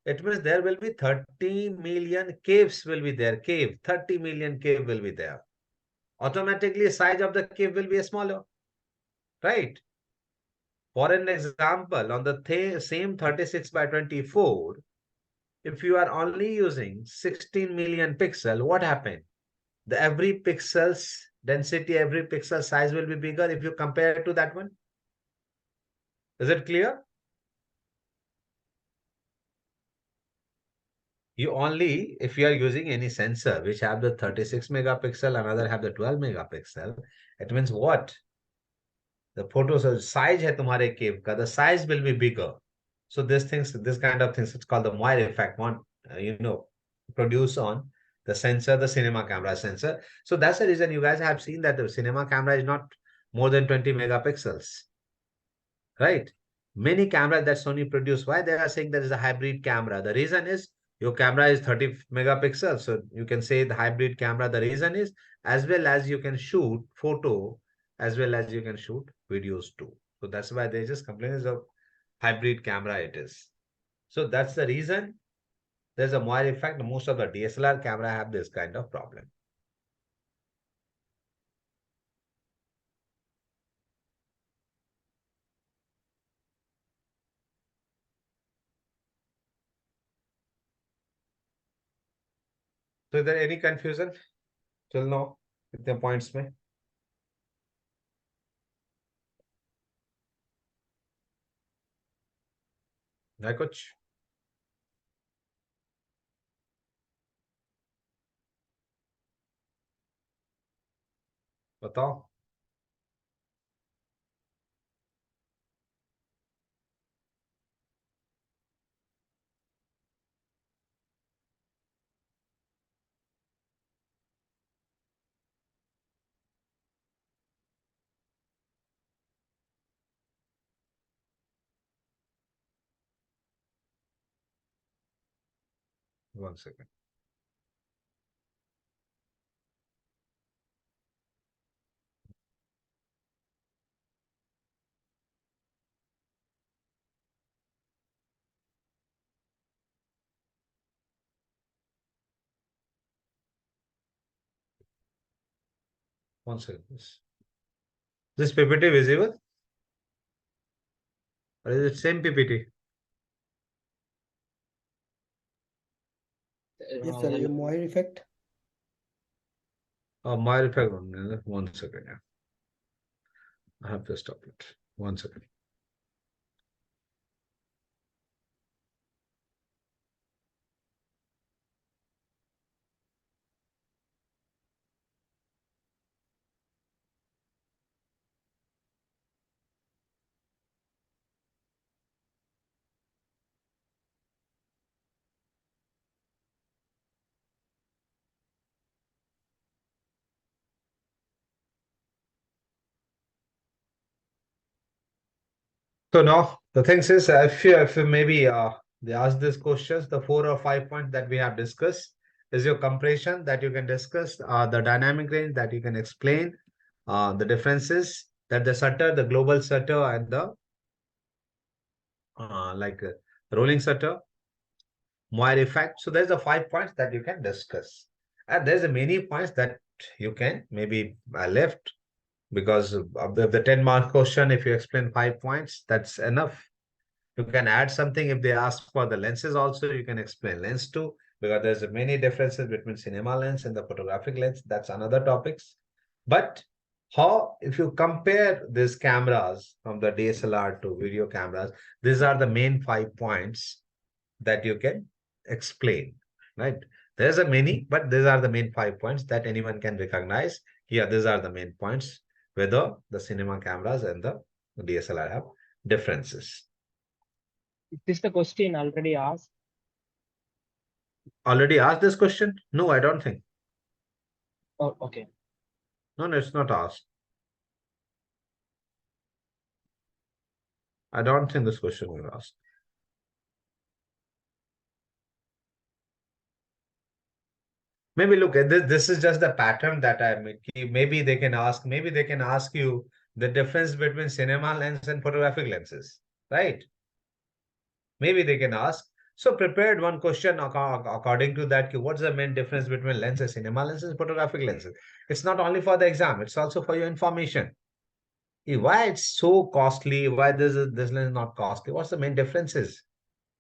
It means there will be 30 million caves will be there. Cave, 30 million cave will be there. Automatically size of the cave will be smaller, right? For an example, on the same 36 by 24, if you are only using 16 million pixel, what happened? The every pixel's density, every pixel size will be bigger if you compare it to that one. Is it clear? You only, if you are using any sensor which have the 36 megapixel, another have the 12 megapixel, it means what? The photos size hai tumhare cave ka, the size will be bigger. So this kind of things, it's called the Moir effect, one, produce on the sensor, the cinema camera sensor. So that's the reason you guys have seen that the cinema camera is not more than 20 megapixels, right? Many cameras that Sony produced, why they are saying that is a hybrid camera? The reason is your camera is 30 megapixels. So you can say the hybrid camera. The reason is as well as you can shoot photo, as well as you can shoot videos too. So that's why they just complain is a hybrid camera it is. So that's the reason there's a Moir effect. Most of the DSLR camera have this kind of problem. So is there any confusion till now with the points में? है कुछ? बताओ. 1 second. One second. This PPT visible? Or is it same PPT? Yes, sir. A Moir effect. My effect only. 1 second. Yeah. I have to stop it. 1 second. So now the thing is, if you maybe they ask these questions, the 4 or 5 points that we have discussed is your compression that you can discuss, the dynamic range that you can explain, the differences that the shutter, the global shutter, and the like rolling shutter, Moir effect. So there's the 5 points that you can discuss, and there's a many points that you can maybe left because of the 10-mark question. If you explain 5 points, that's enough. You can add something if they ask for the lenses also, you can explain lens too, because there's many differences between cinema lens and the photographic lens. That's another topics. But how, if you compare these cameras from the DSLR to video cameras, these are the main 5 points that you can explain, right? There's a many, but these are the main 5 points that anyone can recognize. Here, these are the main points, whether the cinema cameras and the DSLR have differences. Is this the question already asked? Already asked this question? No, I don't think. Oh, okay. No, it's not asked. I don't think this question was asked. Maybe look at this. This is just the pattern that I make. Maybe they can ask. Maybe they can ask you the difference between cinema lens and photographic lenses, right? Maybe they can ask. So prepared one question according to that. What's the main difference between lenses, cinema lenses, photographic lenses? It's not only for the exam. It's also for your information. Why it's so costly? Why this lens is not costly? What's the main differences?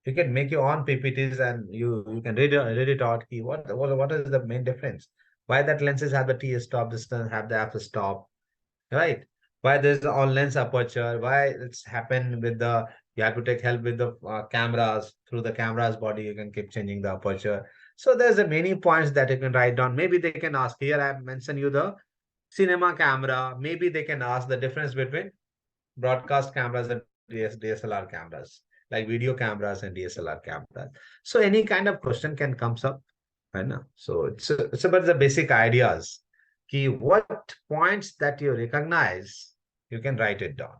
You can make your own PPTs and you can read it out. What is the main difference? Why that lenses have the T stop, this doesn't have the f stop, right? Why there's the on lens aperture? Why it's happened with the you have to take help with the cameras through the camera's body. You can keep changing the aperture. So there's a many points that you can write down. Maybe they can ask here. I have mentioned you the cinema camera. Maybe they can ask the difference between broadcast cameras and DSLR cameras, like video cameras and DSLR cameras. So any kind of question can comes up, right now. So it's about the basic ideas. Key what points that you recognize, you can write it down.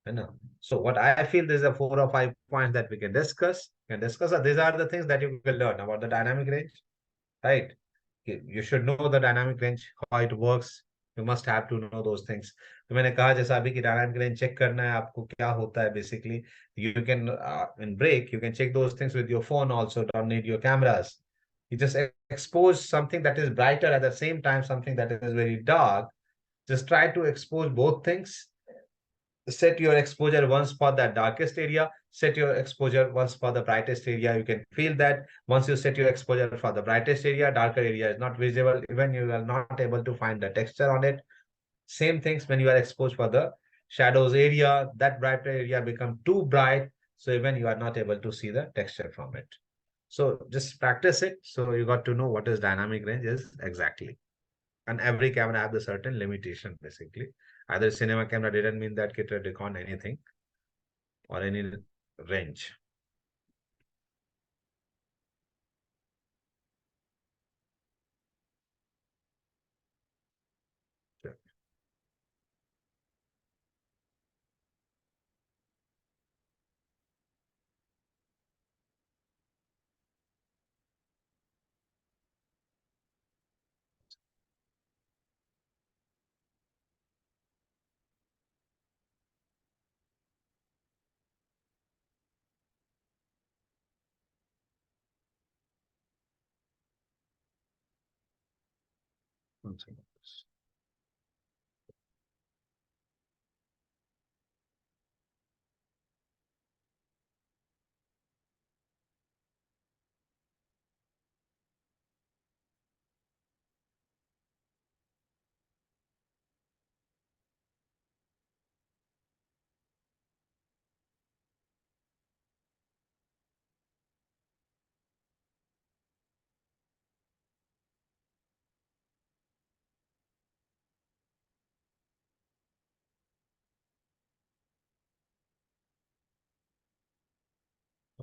You know. So what I feel there's a 4 or 5 points that we can discuss. These are the things that you will learn about the dynamic range, right? You should know the dynamic range, how it works. You must have to know those things. तो मैंने कहा जैसा अभी की dynamic range check करना है आपको क्या होता है basically. You can in break you can check those things with your phone also. Don't need your cameras. You just expose something that is brighter at the same time something that is very dark. Just try to expose both things. Set your exposure once for the darkest area, set your exposure once for the brightest area. You can feel that once you set your exposure for the brightest area, darker area is not visible, even you are not able to find the texture on it. Same things when you are exposed for the shadows area, that brighter area become too bright, so even you are not able to see the texture from it. So just practice it, so you got to know what is dynamic range is exactly. And every camera have the certain limitation basically. Either cinema camera didn't mean that it record anything or any range. One second.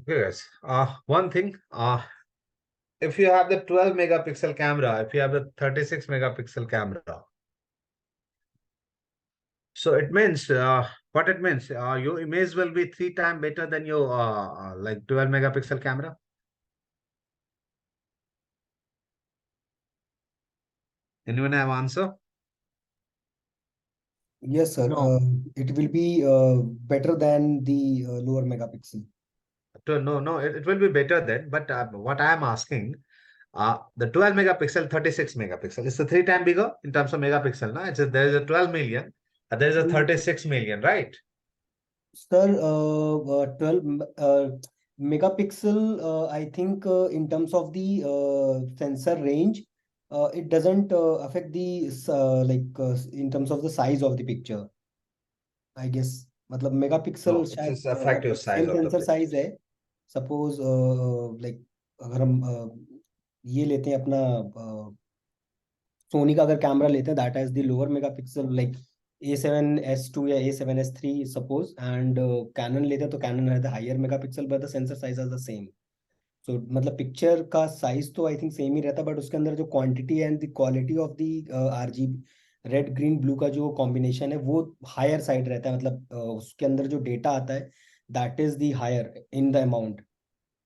Okay, guys. One thing. If you have the 12 megapixel camera, if you have the 36 megapixel camera, so it means what it means. Your image will be 3 times better than your like 12 megapixel camera. Anyone have answer? Yes, sir. No. It will be better than the lower megapixel. No, it will be better then. But what I am asking, the 12 megapixel, 36 megapixel, it's a 3 times bigger in terms of megapixel. No? There is a 12 million, there is a 36 million, right? Sir, 12 megapixel, I think in terms of the sensor range, it doesn't affect the in terms of the size of the picture. I guess मतलब megapixel No, it's शायद just effective size same of the sensor picture. Size है. Suppose like अगर हम ये लेते हैं अपना सोनी का अगर कैमरा लेते हैं that has the lower megapixel like A7S2 या A7S3 सपोज एंड कैनन लेते हैं तो कैनन है the higher megapixel but the sensor size is the same. So मतलब पिक्चर का साइज तो आई थिंक सेम ही रहता है बट उसके अंदर जो quantity and the quality of the RGB red green blue का जो कॉम्बिनेशन है वो हायर साइड रहता है. मतलब उसके अंदर जो डेटा आता है that is the higher in the amount.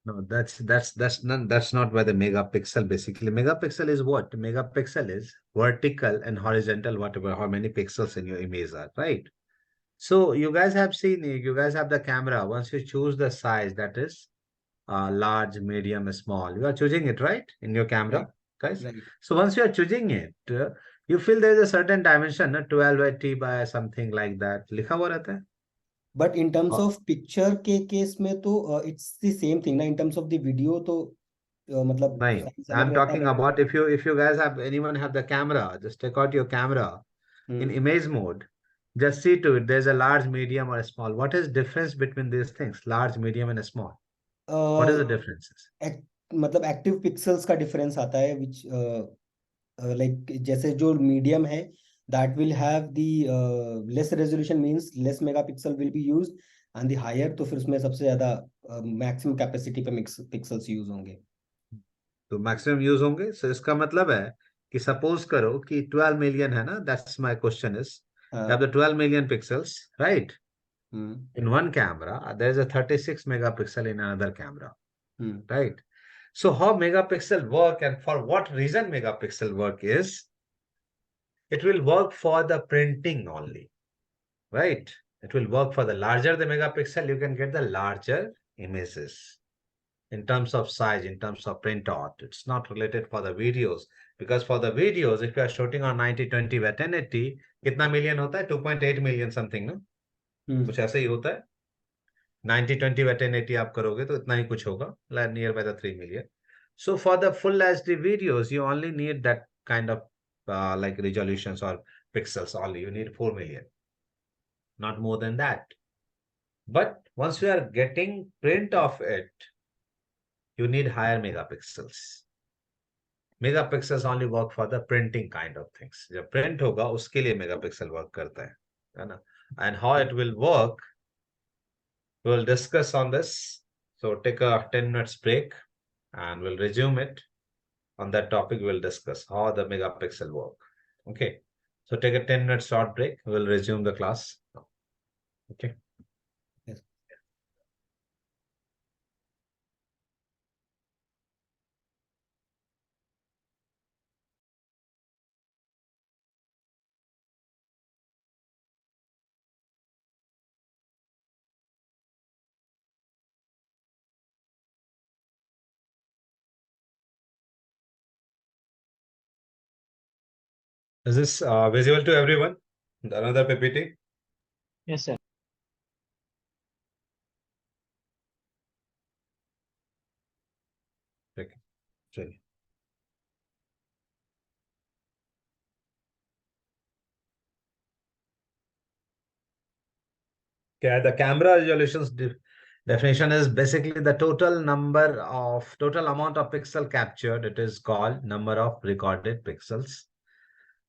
No, that's not why the megapixel basically. Megapixel is what? Megapixel is vertical and horizontal, whatever, how many pixels in your image are, right? So you guys have seen, you guys have the camera. Once you choose the size, that is large, medium, small, you are choosing it, right? In your camera, right. guys. Right. So once you are choosing it, you feel there is a certain dimension, 1280 by something like that. लिखा हुआ रहता है. But in terms Uh, of picture के case में तो it's the same thing ना. In terms of the video तो मतलब Nahin. साइज अलग I'm रहता है talking but. about if you guys have anyone have the camera, just take out your camera in image mode. Just see to it. There's a large, medium, or a small. What is difference between these things? Large, medium, and a small. What is the differences? मतलब active pixels का difference आता है which like जैसे जो medium है that will have the less resolution means less megapixel will be used and the higher तो फिर उसमें सबसे ज्यादा मैक्सिमम कैपेसिटी पे पिक्सल्स यूज होंगे. तो मैक्सिमम यूज होंगे. सो इसका मतलब है कि सपोज करो कि 12 मिलियन है ना. That's my question is you have हाँ. the 12 million pixels, right? Hmm. In one camera, there is a 36 megapixel in another camera, hmm. right? So how megapixel work and for what reason megapixel work is, it will work for the printing only, right? It will work for the larger the megapixel, you can get the larger images in terms of size, in terms of printout. It's not related for the videos because for the videos, if you are shooting on 9020 by 1080, कितना million होता है? 2.8 million something, no? कुछ ऐसे ही होता है. 9020 by 1080 आप करोगे तो इतना ही कुछ होगा, near by the 3 million. So for the full HD videos, you only need that kind of like resolutions or pixels only. You need 4 million, not more than that. But once you are getting print of it, you need higher megapixels. Megapixels only work for the printing kind of things. जब print होगा उसके लिए megapixel work करता है ना? And how it will work, we'll discuss on this. So take a 10 minutes break and we'll resume it. On that topic, we'll discuss how the megapixel work. Okay. So take a 10 minute short break. We'll resume the class. Okay. Yes. Is this visible to everyone? Another PPT? Yes, sir. Okay. Sorry. Okay, the camera resolutions definition is basically the total amount of pixel captured. It is called number of recorded pixels.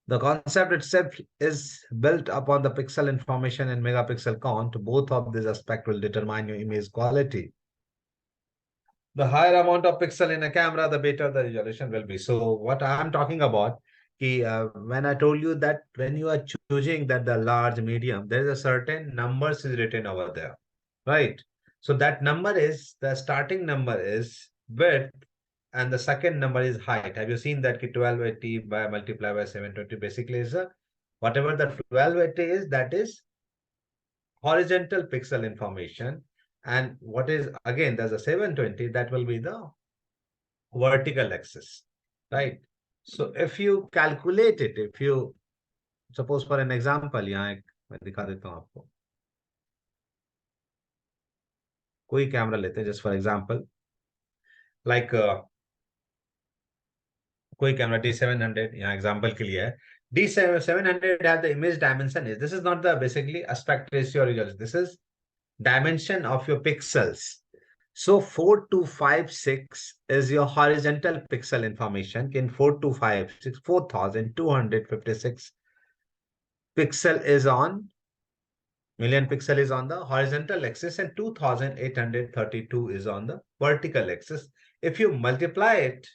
The concept itself is built upon the pixel information and megapixel count. Both of these aspects will determine your image quality. The higher amount of pixel in a camera, the better the resolution will be. So what I'm talking about, when I told you that when you are choosing that the large, medium, there is a certain numbers is written over there, right? So that number is, the starting number is width and the second number is height. Have you seen that 1280 by multiply by 720 basically is whatever the 1280 is, that is horizontal pixel information. And what is, again, there's a 720, that will be the vertical axis, right? So if you calculate it, if you suppose for an example, यहाँ एक मैं दिखा देता हूँ आपको, कोई camera लेते हैं just for example, like कोई कैमरा D700 यहाँ example के लिए है, D700 has the image dimension is, this is not the basically aspect ratio or resolution, this is dimension of your pixels. So 4256 is your horizontal pixel information. In 4256, 4256 pixel is on, million pixel is on the horizontal axis and 2832 is on the vertical axis. If you multiply it,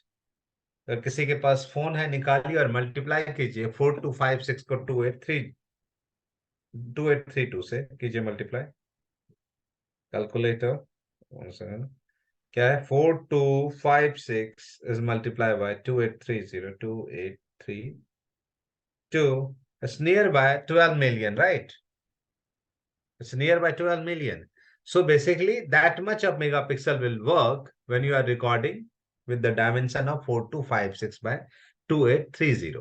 अगर किसी के पास phone है निकालिए और multiply कीजिए 4256 को 2832 से कीजिए मल्टीप्लाई कैलकुलेटर, क्या है 4256 is multiplied by 2830, 2832. It's nearby 12 million, right? It's nearby 12 million. So basically that much of megapixel will work when you are recording with the dimension of 4256 by 2830.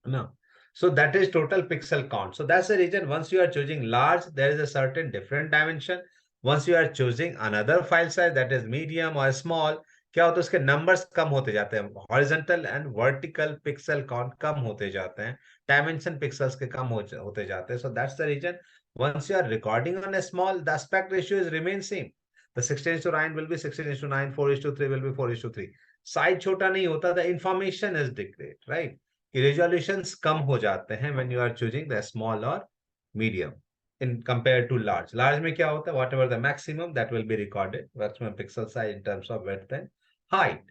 No. So that is total pixel count. So that's the reason once you are choosing large, there is a certain different dimension. Once you are choosing another file size, that is medium or small, क्या होता है उसके numbers कम होते जाते हैं, horizontal and vertical pixel count कम होते जाते हैं, dimension pixels के कम होते जाते हैं. So that's the reason once you are recording on a small, the aspect ratio is remain same. The 16:9 will be 16:9, 4:3 will be 4:3. Size छोटा नहीं होता, the information is degraded, right? Resolutions कम हो जाते हैं when you are choosing the small or medium in compared to large. Large में क्या होता है, whatever the maximum that will be recorded, maximum pixel size in terms of width and height.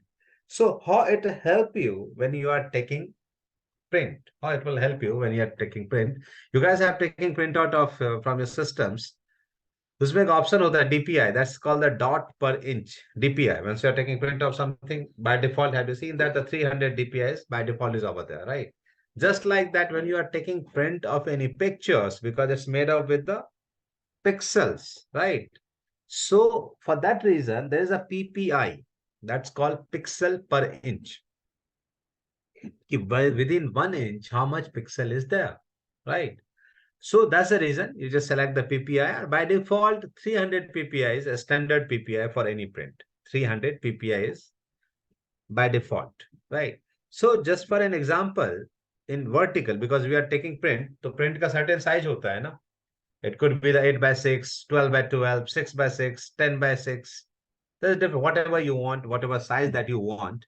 So how it help you when you are taking print? How it will help you when you are taking print? You guys have taking print out of from your systems. उसमें एक option होता है DPI, that's called the dot per inch DPI. Once you are taking print of something, by default, have you seen that the 300 DPIs by default is over there, right? Just like that, when you are taking print of any pictures, because it's made up with the pixels, right? So for that reason, there is a PPI, that's called pixel per inch. Within 1 inch, how much pixel is there, right? So that's the reason you just select the PPI. By default, 300 PPI is a standard PPI for any print. 300 PPI is by default, right? So just for an example, in vertical, because we are taking print, so print का certain size होता है ना? It could be the 8:6, 12:12, 6:6, 10:6. There's different, whatever you want, whatever size that you want.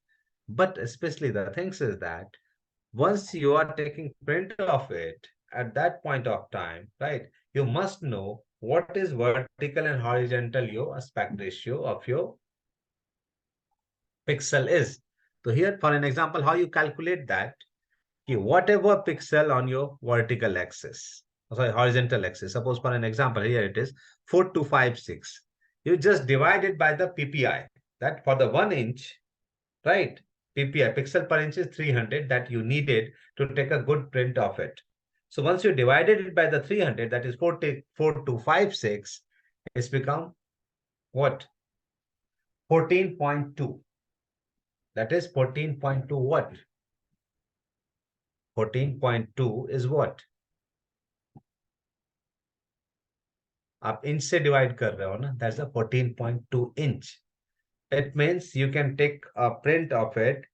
But especially the things is that once you are taking print of it at that point of time, right, you must know what is vertical and horizontal your aspect ratio of your pixel is. So here for an example, how you calculate that, whatever pixel on your vertical axis, sorry, horizontal axis, suppose for an example, here it is 4256. You just divide it by the PPI, that for the 1 inch, right? PPI, pixel per inch is 300 that you needed to take a good print of it. So once you divided it by the 300, that is 4256, it's become what? 14.2. That is 14.2 what? 14.2 is what? आप inch से divide कर रहे हो ना? That's a 14.2 inch. It means you can take a print of it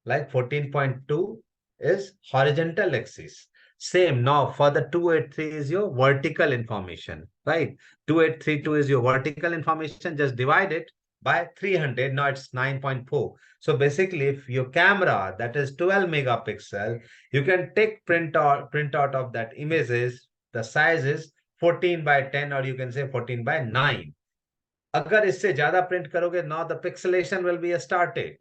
like 14.2 is horizontal axis. Same now for the 283 is your vertical information, right? 2832 is your vertical information. Just divide it by 300. Now it's 9.4. So basically, if your camera that is 12 megapixel, you can take print out of that images. The size is 14 by 10, or you can say 14 by 9. अगर इससे ज्यादा print करोगे, now the pixelation will be started.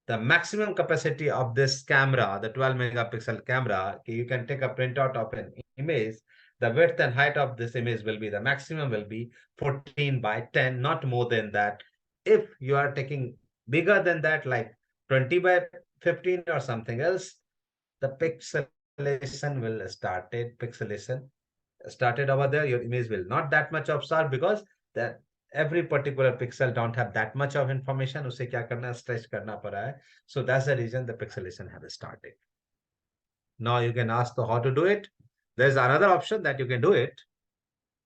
The maximum capacity of this camera, the 12 megapixel camera, you can take a printout of an image. The width and height of this image will be, the maximum will be 14 by 10, not more than that. If you are taking bigger than that, like 20 by 15 or something else, the pixelation will started over there. Your image will not that much of sharp, because that every particular pixel don't have that much of information. उसे क्या करना, stretch करना पड़ा है. So that's the reason the pixelation has started. Now you can ask how to do it. There's another option that you can do it.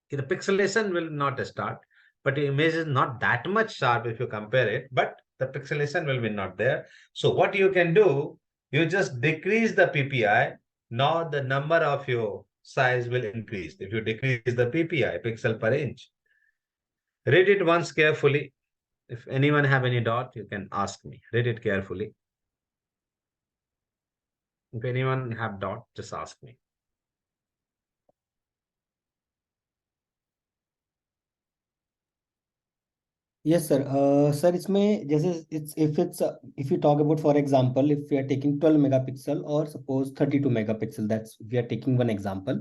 The pixelation will not start, but the image is not that much sharp if you compare it, but the pixelation will be not there. So what you can do, you just decrease the PPI. Now the number of your size will increase. If you decrease the PPI, pixel per inch, read it once carefully. If anyone have any doubt, you can ask me. Read it carefully. If anyone have doubt, just ask me. Yes, sir. Sir, इसमें जैसे if you talk about, for example, if we are taking 12 megapixel or suppose 32 megapixel, that's we are taking one example.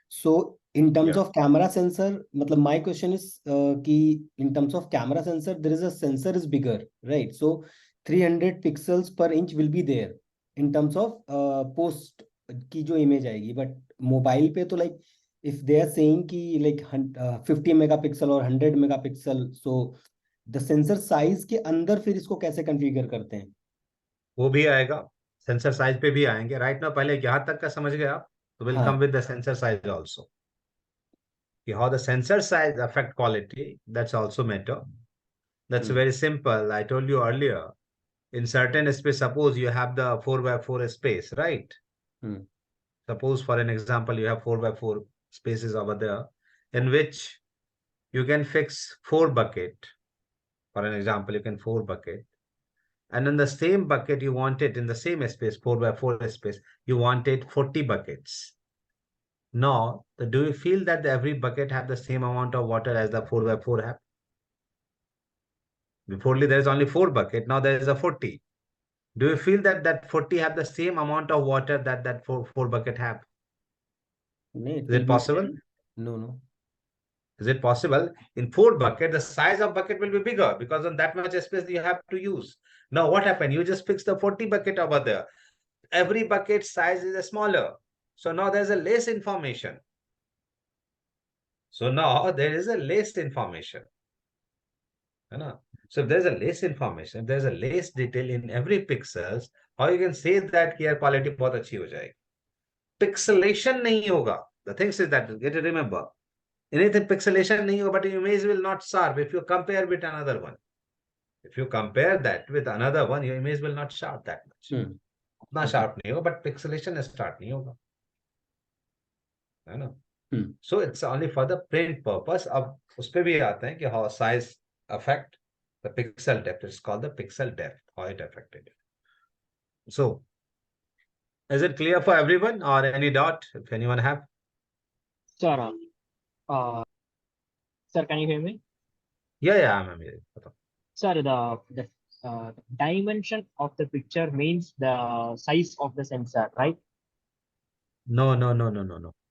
So in terms Yeah. of camera sensor, मतलब my question is कि in terms of camera sensor, there is a sensor is bigger, right? So 300 pixels per inch will be there in terms of post की जो image आएगी, but mobile पे तो like if they are saying कि like 50 megapixel or 100 megapixel, so the sensor size के अंदर फिर इसको कैसे configure करते हैं? वो भी आएगा, सेंसर साइज पे भी आएंगे. राइट नाउ पहले यहाँ तक का समझ गए आप, तो will come with the sensor size also. How the sensor size affect quality, that's also matter. That's very simple. I told you earlier, in certain space, suppose you have the 4x4 space, right? Suppose for an example, you have 4x4 spaces over there, in which you can fix 4 bucket. For an example, you can 4 bucket. And in the same bucket, you want it in the same space, 4x4 space, you wanted 40 buckets. Now, do you feel that every bucket have the same amount of water as the 4x4 have? Before there is only 4 bucket, now there is a 40. Do you feel that 40 have the same amount of water that 4 bucket have? Is it possible? No. Is it possible? In 4 bucket, the size of bucket will be bigger, because on that much space you have to use. Now what happened? You just fix the 40 bucket over there. Every bucket size is smaller. So now there's a less information. So now there is a less information. So if there's a less information, if there's a less detail in every pixels, how you can say that here quality बहुत अच्छी हो जाएगी? Pixelation नहीं होगा. The thing is that, get to remember, anything pixelation नहीं होगा, but your image will not sharp if you compare with another one. If you compare that with another one, your image will not sharp that much. उतना sharp नहीं होगा, but pixelation start नहीं होगा. है ना? So it's only for the print purpose. अब उस पे भी आते हैं कि how size affect the pixel depth. It's called the pixel depth, how it affected it. So is it clear for everyone, or any doubt if anyone have? Sir, sir, can you hear me? Yeah, I'm hearing. Sir, the dimension of the picture means the size of the sensor, right? No.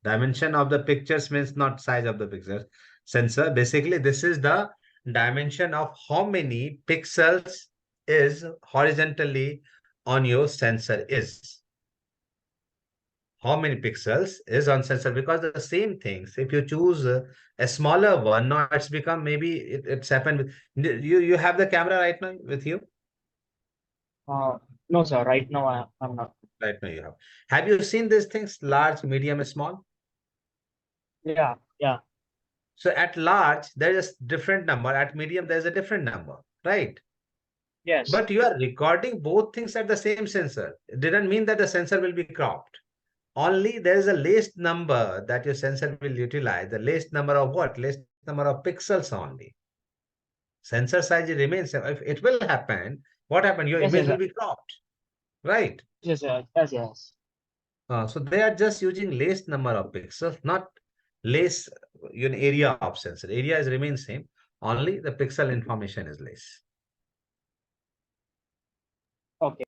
Dimension of the pictures means not size of the pictures. Sensor, basically, this is the dimension of how many pixels is horizontally on your sensor is. How many pixels is on sensor, because the same things, if you choose a smaller one, now it's become, maybe it's happened with you have the camera right now with you? No, sir. Right now, I'm not. Right now you have. Have you seen these things, large, medium, small? Yeah, yeah. So at large, there is a different number. At medium, there's a different number, right? Yes. But you are recording both things at the same sensor. It didn't mean that the sensor will be cropped. Only there is a least number that your sensor will utilize. The least number of what? Least number of pixels only. Sensor size remains. If it will happen, what happened? Your Yes, image yes, will be cropped, right? yes, yes, yes, yes. So they are just using least number of pixels, not less area of sensor. Area is remains same. Only the pixel information is less. Okay.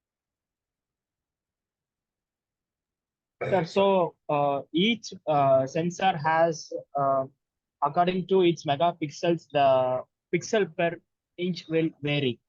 Sir, so each sensor has, according to its megapixels, the pixel per inch will vary.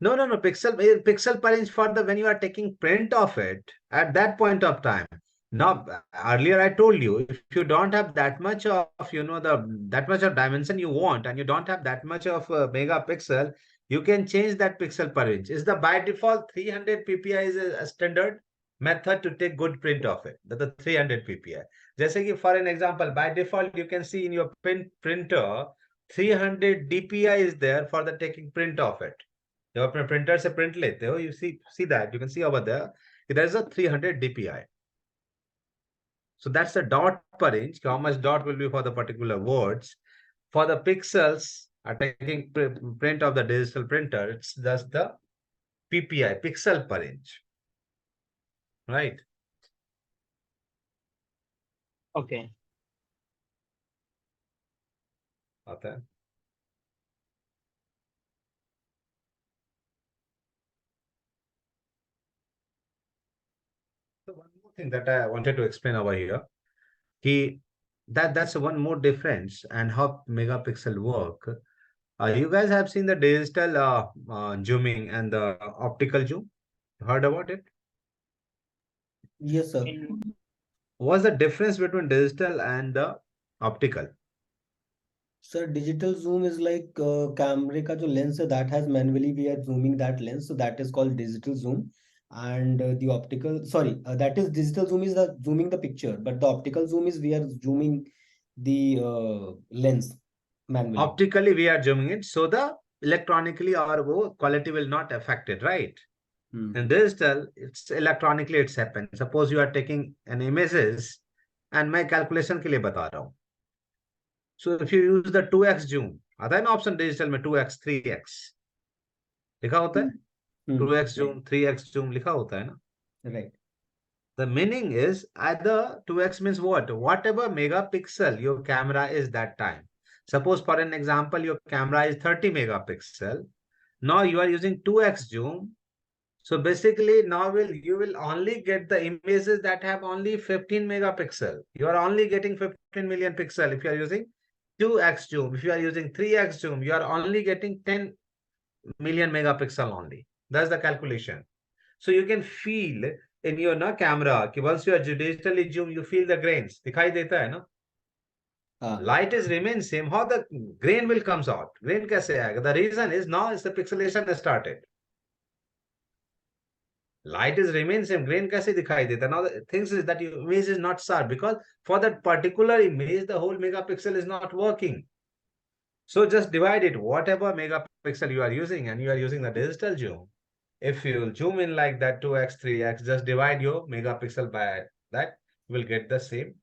No. Pixel per inch for the when you are taking print of it at that point of time. Now, earlier I told you if you don't have that much of that much of dimension you want and you don't have that much of megapixel, you can change that pixel per inch. Is the by default 300 ppi is a standard method to take good print of it. The 300 ppi. जैसे कि for an example, by default you can see in your printer 300 dpi is there for the taking print of it. जब अपने printer से print लेते हो, you see that you can see over there there is a 300 dpi. So that's the dot per inch. How much dot will be for the particular words? For the pixels are taking print of the digital printer, it's just the ppi, pixel per inch, right? Okay. Okay. So one more thing that I wanted to explain over here, that's one more difference and how megapixel work. You guys have seen the digital zooming and the optical zoom. Heard about it? Yes, sir. In, What's the difference between digital and the optical? Sir, digital zoom is like camera का जो lens है that has manually we are zooming that lens, so that is called digital zoom. And the optical, sorry, that is digital zoom is the zooming the picture, but the optical zoom is we are zooming the lens manually. Optically, we are zooming it, so the electronically or quality will not affect it, right? In digital, it's electronically it's happened. Suppose you are taking an images, and मैं calculation के लिए बता रहा हूँ. So if you use the 2x zoom, आता है ना option digital में 2x, 3x लिखा होता है. 2x zoom, 3x zoom लिखा होता है ना. Right. The meaning is either 2x means what? Whatever megapixel your camera is that time. Suppose for an example, your camera is 30 megapixel. Now you are using 2x zoom. So basically now you will only get the images that have only 15 megapixel. You are only getting 15 million pixel if you are using 2x zoom. If you are using 3x zoom, you are only getting 10 million megapixel only. That's the calculation. So you can feel in your camera कि once you are digitally zoom, you feel the grains. दिखाई देता है ना? Light is remain same. How the grain will comes out? Grain कैसे आएगा? The reason is now is the pixelation has started. Light is remain same. Grain कैसे दिखाई देता? Now the things is that your image is not sharp because for that particular image the whole megapixel is not working. So just divide it. Whatever megapixel you are using and you are using the digital zoom. If you zoom in like that 2x, 3x, just divide your megapixel by that, you will get the same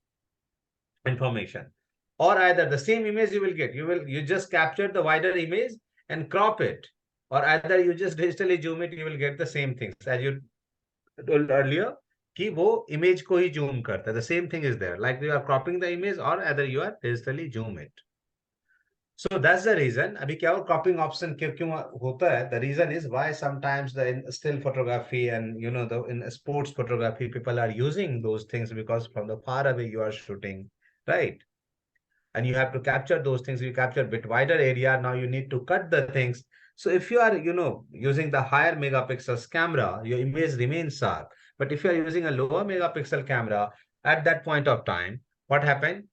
information. Or either the same image you will get, you just capture the wider image and crop it. Or either you just digitally zoom it, you will get the same things. As you told earlier, कि वो image को ही zoom करता है. The same thing is there. Like you are cropping the image or either you are digitally zoom it. So that's the reason. अभी क्या हो cropping option क्यों होता है? The reason is why sometimes the in still photography and the in sports photography people are using those things because from the far away you are shooting, right? And you have to capture those things. You capture a bit wider area. Now you need to cut the things. So if you are using the higher megapixels camera, your image remains sharp. But if you are using a lower megapixel camera at that point of time, what happened?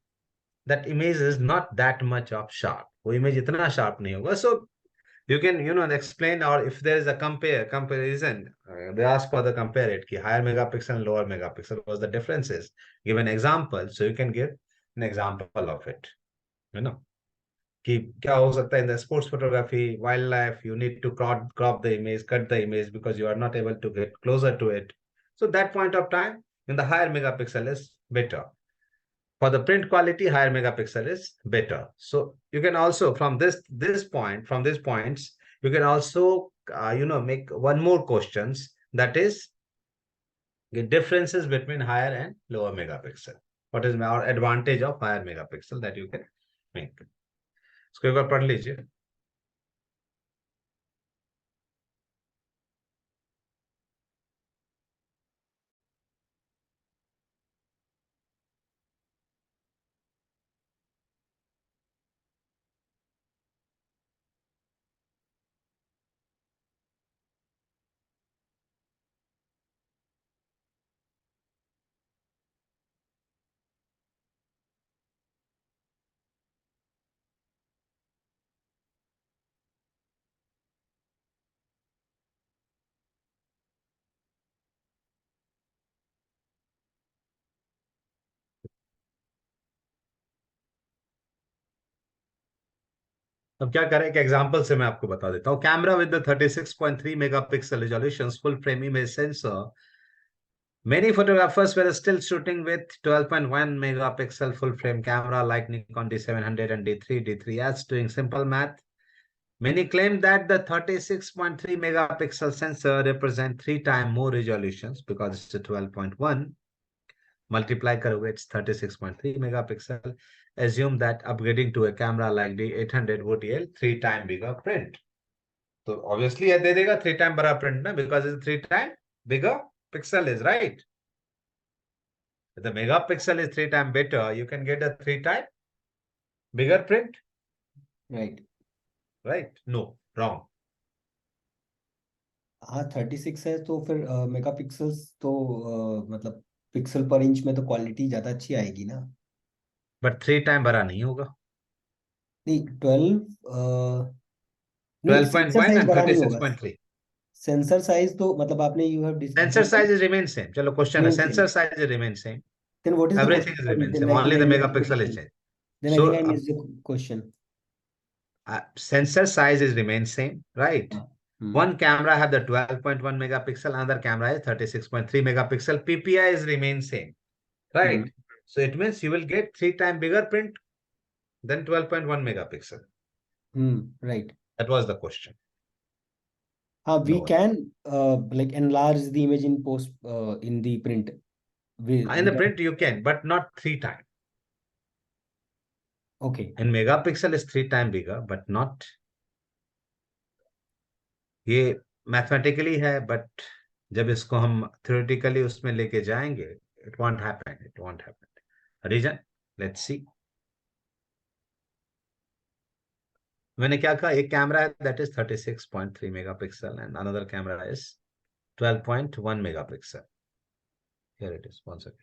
That image is not that much of sharp. वो image इतना sharp नहीं होगा. So you can, explain, or if there is a comparison, they ask for the compare it, ki higher megapixel and lower megapixel, what's the differences? Give an example, so you can give an example of it, कि क्या हो सकता है in the sports photography, wildlife, you need to crop the image, cut the image because you are not able to get closer to it. So that point of time, in the higher megapixel is better. For the print quality, higher megapixel is better. So you can also, from these points, you can also, make one more questions, that is the differences between higher and lower megapixel. What is our advantage of higher megapixel that you can make? इसको एक बार पढ़ लीजिए. अब क्या करें, एक example से मैं आपको बता देता हूं. Camera with the 36.3 megapixel resolution full frame image sensor. Many photographers were still shooting with 12.1 megapixel full frame camera like Nikon D700 and D3S. Doing simple math, many claim that the 36.3 megapixel sensor represent 3 times more resolutions because it's a 12.1. Multiply करोगे, it's 36.3 megapixel. Assume that upgrading to a camera like D800 would yield 3 times bigger print. So obviously ये दे देगा 3 times बड़ा print ना, because it's 3 times bigger pixel is, right? If the megapixel is 3 times better, you can get a 3 times bigger print. Right. Right? No, wrong. हाँ 36 है तो फिर megapixels तो मतलब पिक्सल पर इंच में तो क्वालिटी ज्यादा अच्छी आएगी ना. But 3 times बड़ा नहीं होगा. नहीं 12 नहीं सेंसर 12.1 साइज and बड़ा नहीं होगा. 36.3. सेंसर साइज तो मतलब आपने you have Sensor size is remain same. चलो question है, remain sensor same. size is remain same. Then what is the Everything question? is remain Then same. Only then the I missed the megapixel is question. changed. Then I So think I missed the question. Sensor size is remain same, right? Hmm. One camera have the 12.1 megapixel, another camera is 36.3 megapixel. PPI is remain same, right? So it means you will get 3 times bigger print than 12.1 megapixel. Right. That was the question. We No. can like enlarge the image in post in the print. In the print you can, but not 3 times. Okay. And megapixel is 3 times bigger, but not. ये mathematically है, but जब इसको हम theoretically उसमें लेके जाएंगे, it won't happen. Reason, let's see. मैंने क्या कहा, एक कैमरा है that is 36.3 megapixel and another camera is 12.1 megapixel. Here it is, 1 second.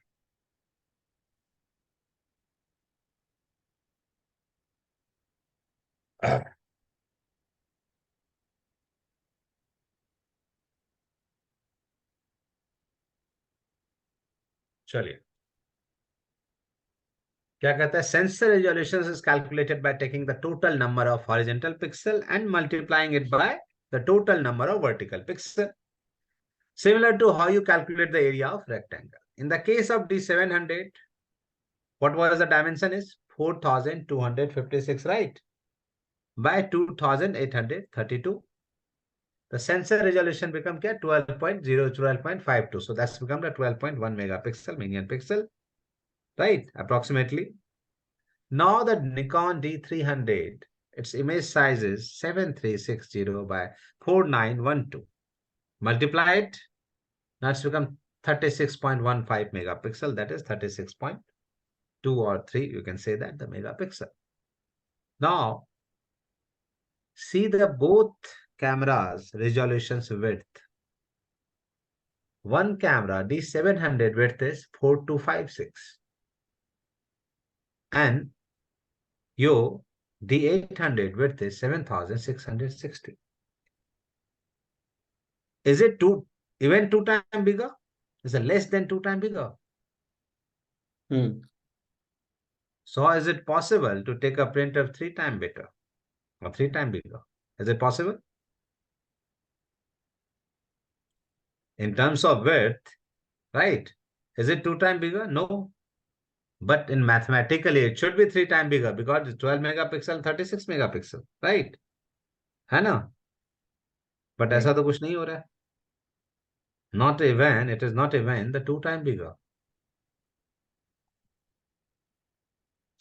चलिए, क्या कहता है, sensor resolution is calculated by taking the total number of horizontal pixel and multiplying it by the total number of vertical pixel. Similar to how you calculate the area of rectangle. In the case of D700, what was the dimension is 4256, right? By 2832. The sensor resolution become 12.52. So that's become the 12.1 megapixel million pixel, right? Approximately. Now the Nikon D300, its image size is 7360 by 4912. Multiply it. Now it's become 36.15 megapixel. That is 36.2 or 3. You can say that the megapixel. Now, see the both cameras resolutions width. One camera D700 width is 4256 and your D800 width is 7660. Is it even 2 times bigger? Is it less than 2 times bigger? So is it possible to take a print of 3 times bigger or 3 times bigger? Is it possible? In terms of width, right? Is it 2 times bigger? No. But in mathematically, it should be 3 times bigger because it's 12 megapixel, 36 megapixel, right? है ना? But Right. ऐसा तो कुछ नहीं हो रहा है. Not even, it is not even the 2 times bigger.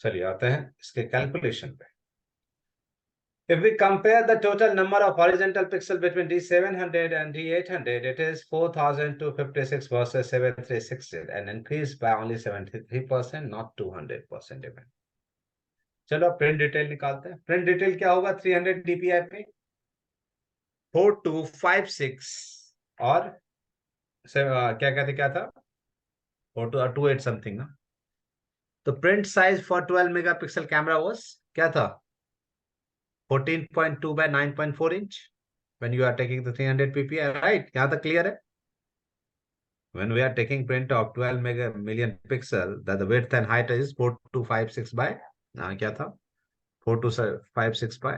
चलिए आते हैं इसके कैलकुलेशन पे. If we compare the total number of horizontal pixels between D700 and D800, it is 4256 versus 7360, an increase by only 73%, not 200% even. चलो print detail निकालते हैं. Print detail क्या होगा 300 dpi पे 4256 और क्या कहते क्या था 4228 समथिंग ना. तो print size for 12 megapixel camera was क्या था 14.2 by 9.4 inch when you are taking the 300 ppi, right? यहाँ तक clear है. When we are taking print of 12 million pixel, that the width and height is 4256 by क्या था 4256 by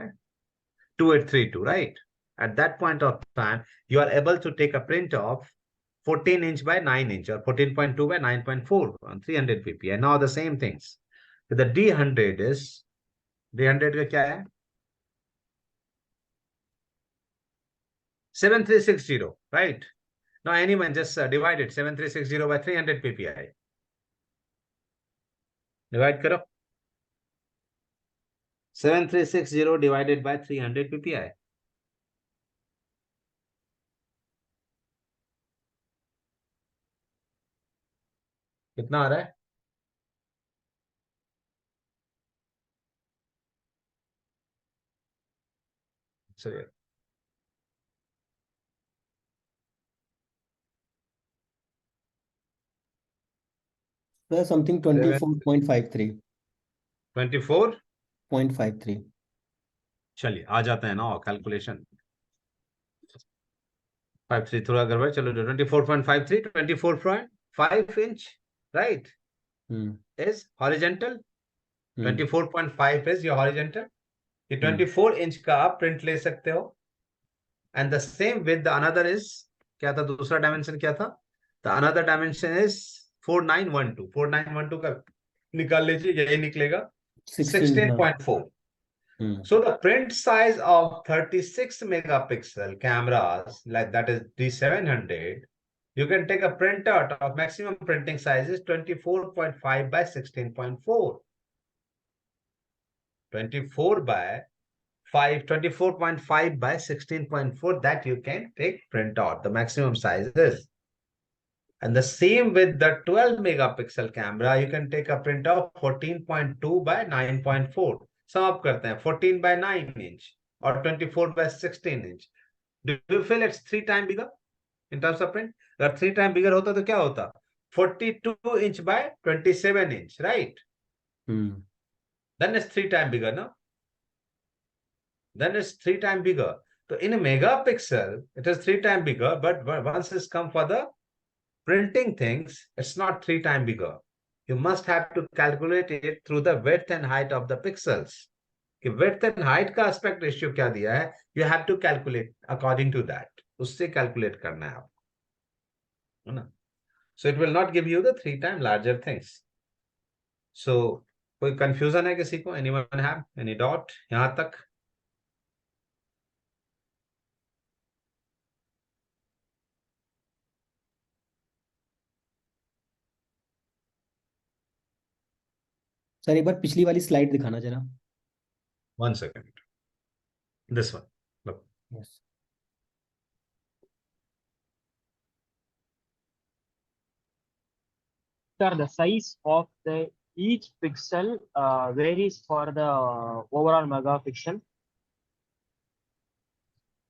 2832, right? At that point of time, you are able to take a print of 14 inch by 9 inch or 14.2 by 9.4 on 300 ppi. And now the same things. The D100 is D100 का क्या है 7360, right? Now anyone just divide it 7360 by 300 ppi. Divide करो 7360 divided by 300 ppi. कितना आ रहा है चलिए There's something 24.53. 24.53. चलिए आ जाते हैं ना कैलकुलेशन 53 थोड़ा गड़बड़ चलो 24.53 24.5 inch, right? Is horizontal. 24.5 is your horizontal. ये 24 inch का आप प्रिंट ले सकते हो. And the same with the another is क्या था दूसरा डायमेंशन क्या था the another dimension is 4912. 4912 का निकाल लीजिए यही निकलेगा 16.4. So the print size of 36 megapixel cameras like that is D700, you can take a printout of maximum printing size is 24.5 by 16.4. 24 by 24.5 by 16.4 that you can take printout. The maximum size is. And the same with the 12 megapixel camera, you can take a print of 14.2 by 9.4. Sum up करते हैं 14 by 9 inch or 24 by 16 inch. Do you feel it's 3 times bigger in terms of print? अगर 3 times bigger होता तो क्या होता 42 inch by 27 inch, right? Then it's 3 times bigger, no? Then it's 3 times bigger. So in a megapixel, it is 3 times bigger, but once it's come for the printing things, it's not 3 times bigger. You must have to calculate it through the width and height of the pixels. कि width and height का aspect ratio क्या दिया है, you have to calculate according to that. उससे calculate करना है आपको, है ना? So it will not give you the 3 times larger things. So कोई confusion है किसी को? Anyone have any doubt यहाँ तक? सर एक बार पिछली वाली स्लाइड दिखाना जरा. 1 second. This one. Look. Yes. Sir, the size of the each pixel varies for the overall megapixel.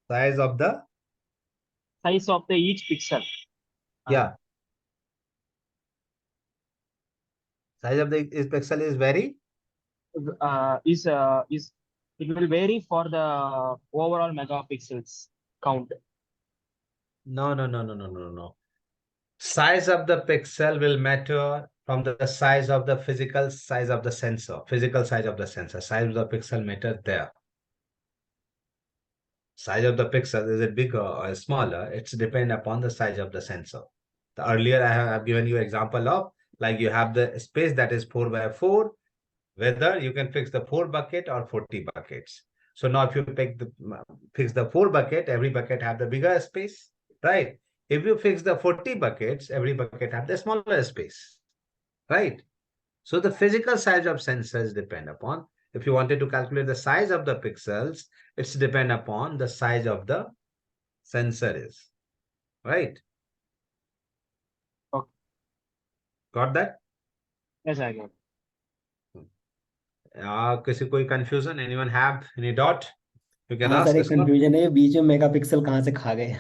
Size of the? Size of the each pixel. Yeah. Size of the pixel is very? Is it will vary for the overall megapixels count. No, no, no, no, no, no, no. Size of the pixel will matter from the size of the physical size of the sensor. Physical size of the sensor. Size of the pixel matter there. Size of the pixel, is it bigger or smaller? It's depend upon the size of the sensor. The earlier I have given you example of, like you have the space that is 4 by 4, whether you can fix the 4 bucket or 40 buckets. So now if you fix the 4 bucket, every bucket have the bigger space, right? If you fix the 40 buckets, every bucket have the smaller space, right? So the physical size of sensors depend upon, if you wanted to calculate the size of the pixels, it's depend upon the size of the sensor is, right? Okay. Got that? Yes, I got. किसी कोई confusion? Anyone have any doubt? You can हाँ ask sir, एक this one. Confusion है, ये बीच में megapixel कहाँ से खा गए?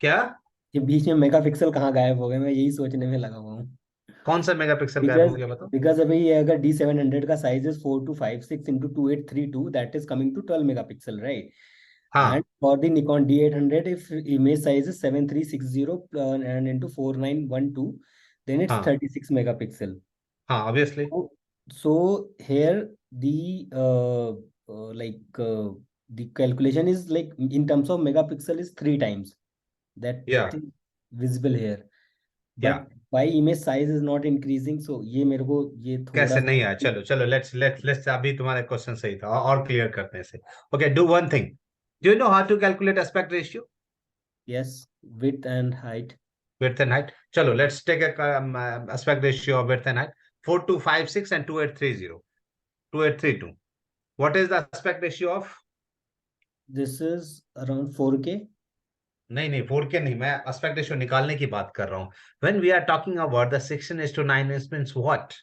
क्या? ये बीच में मेगापिक्सल कहाँ गायब हो गए, मैं यही सोचने में लगा हुआ हूँ. कौन सा मेगापिक्सल गायब बिकॉज हो गया बताओ? बिकॉज अभी ये अगर D700 का size is 4256 into 2832, that is coming to 12 megapixel, right? हाँ And for the Nikon D800, if image size is 7360 and into 4912, then it's हाँ 36 megapixel. हाँ obviously. So here the the calculation is like in terms of megapixel is 3 times that Yeah. is visible here. Yeah. But why image size is not increasing? So ये मेरे को ये कैसे थोड़ा नहीं आया? चलो चलो लेट्स अभी तुम्हारा क्वेश्चन सही था और क्लियर करने से. Okay, do one thing. Do you know how to calculate aspect ratio? yes, width and height. Width and height. चलो let's take aspect ratio of width and height. 4256 and 2830. 2832. What is the aspect ratio of? This is around 4K. नहीं नहीं 4K नहीं, मैं aspect ratio निकालने की बात कर रहा हूँ. When we are talking about the 16:9, it means what?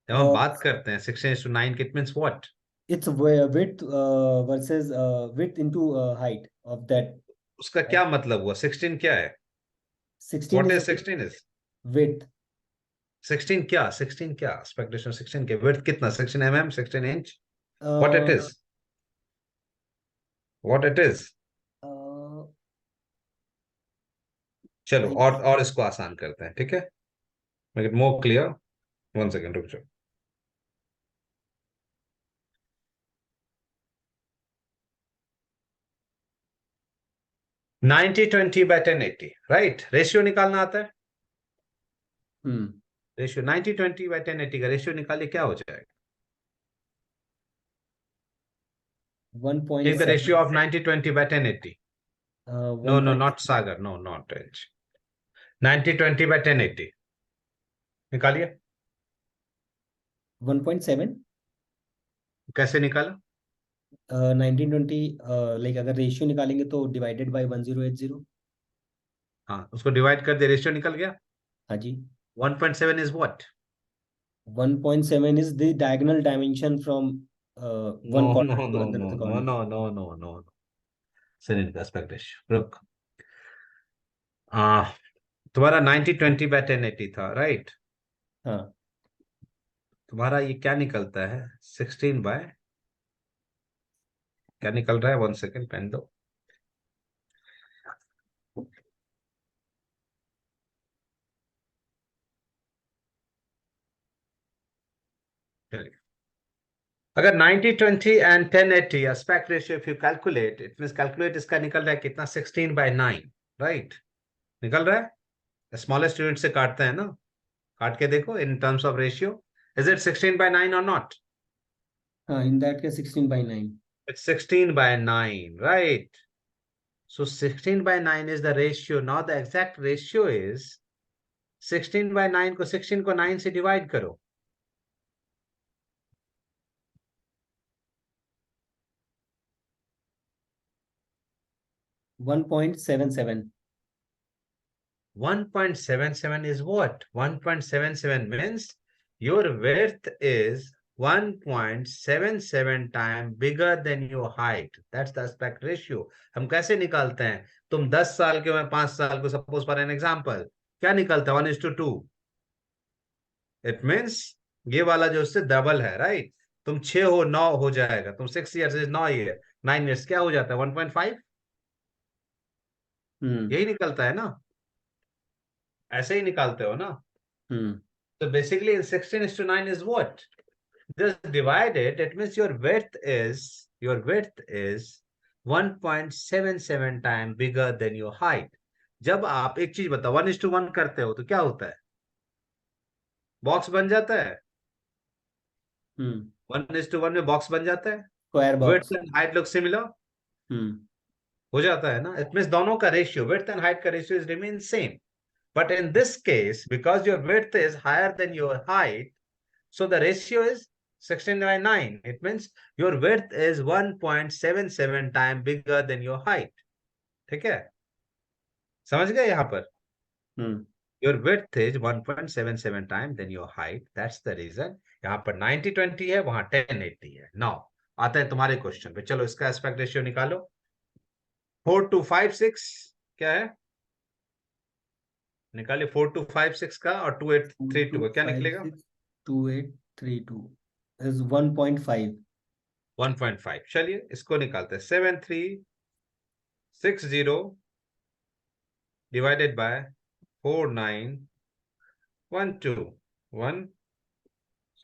जब हम बात करते हैं 16:9, it means what? It's width versus width into height of that. उसका क्या मतलब हुआ? 16 क्या है? 16 What is is 16 is? width. 16 क्या? 16 क्या? Aspect ratio 16 के. Width कितना? 16 mm, 16 inch? What it Uh, is? What it is? uh, चलो like और इसको आसान करते हैं, ठीक है? Make it more clear. One second, रुक जाओ. Ninety 20/1080, right? रेशियो निकालना आता है? रेशियो 90/20/1080 का रेशियो निकालिए, क्या हो जाएगा? Take the 1.7. ratio of 90/20/1080. No, 1. not Sagar. No, not Edge. 90/20/1080. निकालिए. 1.7. कैसे निकाला? 1920 like अगर रेशियो निकालेंगे तो डिवाइडेड बाय 1080. हाँ, उसको डिवाइड कर दे, रेशियो निकल गया. हाँ जी. 1.7 is what? 1.7 is the diagonal dimension from one No, corner no, to no, another no, no, corner. no, no, no, no. Sin aspect ratio. रुक. तुम्हारा 90/20/1080 था, राइट? हाँ. तुम्हारा ये क्या निकलता है? 16 बाय क्या निकल रहा है? 1 सेकेंड, पेन दो. चलिए. अगर 90/20 and 1080 aspect ratio if you calculate, it means calculate इसका निकल रहा है कितना? 16/9, राइट? निकल रहा है. स्मॉलेस्ट यूनिट से काटते हैं ना, काट के देखो in terms of ratio. Is it 16/9 or not? हाँ, in that case 16/9. It's 16/9, right? So 16/9 is the ratio. Now the exact ratio is 16/9 को 16 को 9 से डिवाइड करो. 1.77. 1.77 is what? 1.77 means your width is 1.77 times bigger than your height. That's the aspect ratio. हम कैसे निकालते हैं? तुम 10 साल के हो, मैं 5 साल को, सपोज फॉर एन एग्जांपल, क्या निकलता है? 1:2. इट मीन्स ये वाला जो उससे डबल है, राइट? तुम 6 हो, 9 हो जाएगा, तुम 6 ईयर्स, 9 ईयर, 9 ईयर्स, क्या हो जाता है 1.5, हम्म यही निकलता है ना, ऐसे ही निकालते हो ना। हम्म तो basically 16:9 is what? Just divide it. It means your width is 1.77 times bigger than your height. जब आप एक चीज बताओ 1:1 करते हो तो क्या होता है, बॉक्स बन जाता है। हम्म 1:1 में बॉक्स बन जाता है, square width box. and height look similar, हम्म हो जाता है ना। इट मीन्स दोनों का रेशियो, width and height का ratio is remain same, but in this case because your width is higher than your height, so the ratio is 16:9. It means your width is 1.77 times bigger than your height. ठीक है, समझ गए यहाँ पर? हम्म Your width is 1.77 times than your height. That's the reason. यहाँ पर 90-20 है, वहां 10-80 है। Now आते हैं तुम्हारे क्वेश्चन पे, चलो इसका एस्पेक्ट रेशियो निकालो। 4:5:6 क्या है, निकालिए 4:5:6 का, और 2:8:32 का क्या निकलेगा? 2:8:32 is 1.5। 1.5। चलिए इसको निकालते हैं, 7:3:60 divided by 4:9:12 1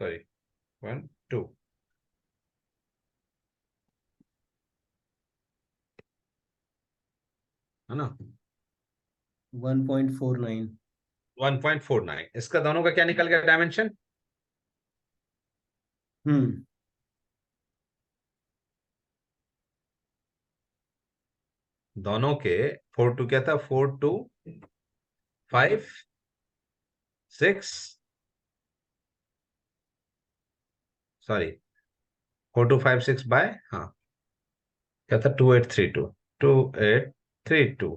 sorry 1 2, है ना, 1.49। 1.49। इसका दोनों का क्या निकल गया डायमेंशन? हम्म दोनों के 4:2 क्या था, 4:2:5:6 सॉरी 4:2:5:6 बाय, हाँ क्या था, 2:8:32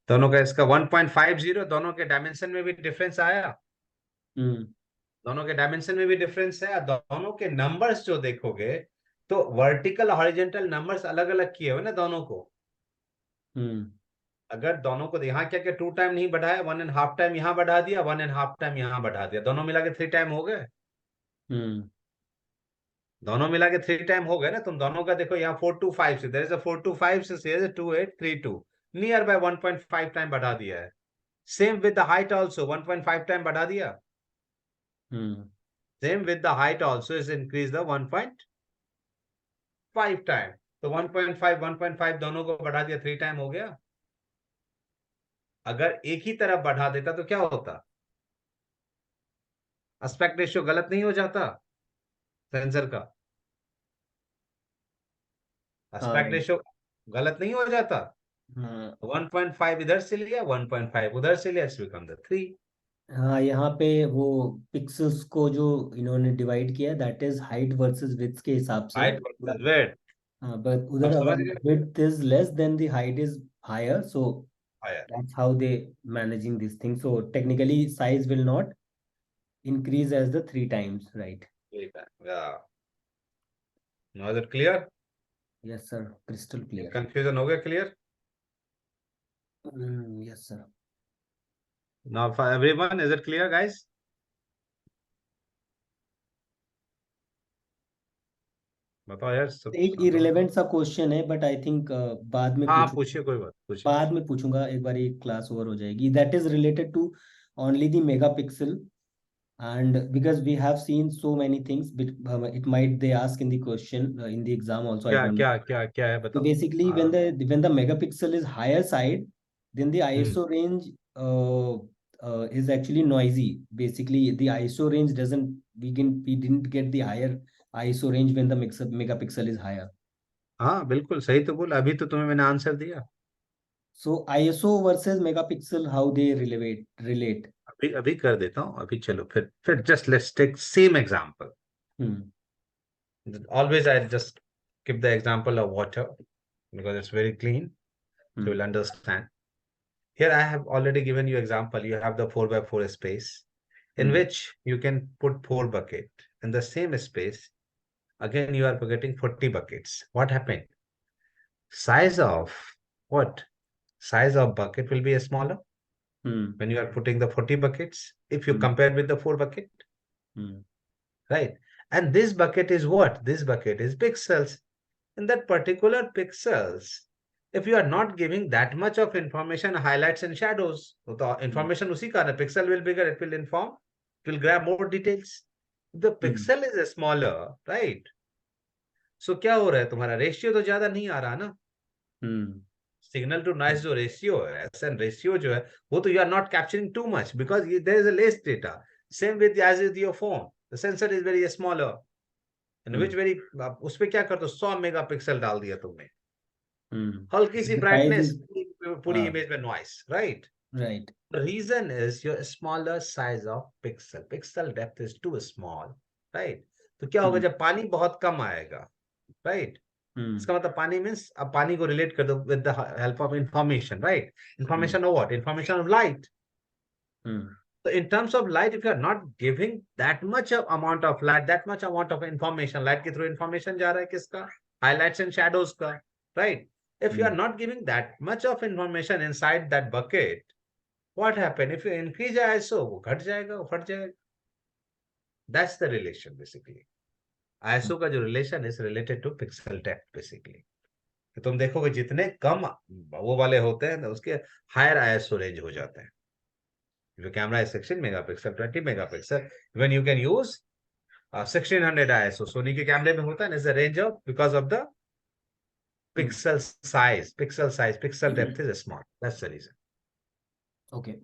दोनों का, इसका 1.50, दोनों के डायमेंशन में भी डिफरेंस आया, हम्म दोनों के डायमेंशन में भी डिफरेंस है। दोनों के नंबर्स जो देखोगे तो वर्टिकल हॉरिजॉन्टल नंबर्स अलग अलग किए हुए ना दोनों को। हम्म अगर दोनों को यहाँ क्या क्या 2 टाइम नहीं बढ़ाया, 1.5 टाइम यहाँ बढ़ा दिया, 1.5 टाइम यहाँ बढ़ा दिया, दोनों मिला के 3 टाइम हो गए, हम्म दोनों मिला के 3 टाइम हो गए ना। तुम दोनों का देखो, यहाँ 4:2:5 से, देयर इज अ 4:2:5 से 2:8:32, नियर बाय 1.5 टाइम बढ़ा दिया है। Same with the height also 1.5 time बढ़ा दिया, hmm same with the height also is increase the 1.5 time. तो 1.5 दोनों को बढ़ा दिया, 3 टाइम हो गया। अगर एक ही तरफ बढ़ा देता तो क्या होता, एस्पेक्ट रेशियो गलत नहीं हो जाता सेंसर का, एस्पेक्ट हाँ रेशियो गलत नहीं हो जाता। हाँ 1.5 इधर से लिया, 1.5 उधर से लिया, इट्स बिकम द 3। हाँ, यहाँ पे वो पिक्सेल्स को जो इन्होंने डिवाइड किया, that is height versus width के हिसाब से। हाइट वर्सेस वेट, हाँ, बट अब उधर समझ अगर गए? Width is less than the height is higher, so आया, that's how they managing this thing. So technically size will not increase as the 3 times, right? ठीक है, या now is it clear? Yes sir, crystal clear. Confusion हो गया clear? Yes sir. Now for everyone is it clear guys? बताओ यार, सब एक शांत हो irrelevant जाओ। सा क्वेश्चन है, बट आई थिंक बाद में हाँ पूछूं, पूछिए, कोई बात, पूछिए। बाद में पूछूंगा, एक बार क्लास ओवर हो जाएगी। That is related to only the megapixel, and because we have seen so many things, it might they ask in the question, in the exam also, I क्या don't know. क्या क्या क्या है So बताओ। basically, हाँ when the megapixel is higher side, then the hmm, ISO range is actually noisy. Basically, the ISO range doesn't, we didn't get the higher ISO range when the megapixel is higher. हाँ बिल्कुल सही तो बोला, अभी तो तुम्हें मैंने answer दिया। So ISO versus megapixel, how they relate. अभी अभी कर देता हूँ, अभी चलो फिर just let's take same example. Hmm. Always I just give the example of water because it's very clean, so Hmm. you'll understand. Here I have already given you example. You have the 4x4 space in Hmm. which you can put 4 bucket in the same space. Again, you are getting 40 buckets. What happened? Size of what? Size of bucket will be smaller Hmm. when you are putting the 40 buckets if you Hmm. compare with the 4 bucket, Hmm. right? And this bucket is what? This bucket is pixels. In that particular pixels, if you are not giving that much of information, highlights and shadows, so the information usi ka na, pixel will bigger, it will inform, it will grab more details. The pixel is smaller, right? So क्या हो रहा है, तुम्हारा ratio तो ज्यादा नहीं आ रहा ना. सिग्नल टू नॉइस जो रेशियो है, एसएन रेशियो जो है, वो तो you are not capturing too much because there is a less data. Same with as with your phone, the sensor is very smaller, in which very, उस पे क्या कर दो, 100 मेगापिक्सल डाल दिया तुमने, हल्की सी The size ब्राइटनेस, is पूरी इमेज में noise, right. right. The reason is your smaller size of pixel. Pixel depth is too small, right? तो क्या होगा जब पानी बहुत कम आएगा, right? इसका मतलब पानी मीन्स, अब पानी को रिलेट कर दो with the help of information, right? Information of what? Information of light. So in terms of light, if you are not giving that much of amount of light, that much amount of information, light के through information जा रहा है किसका? Highlights and shadows का, right? If you are not giving that much of information inside that bucket, what happen? If you increase the ISO, वो घट जाएगा, वो फट जाएगा. That's the relation basically. ISO का जो relation is related to pixel depth basically. तो तुम देखोगे जितने कम वो वाले होते हैं, उसके हायर ISO रेंज हो जाते हैं. If your camera is 16 megapixel, 20 megapixel, when you can use 1600 ISO. Sony के कैमरे में होता है, is the range of, because of the pixel size, pixel depth is small. That's the reason. Okay.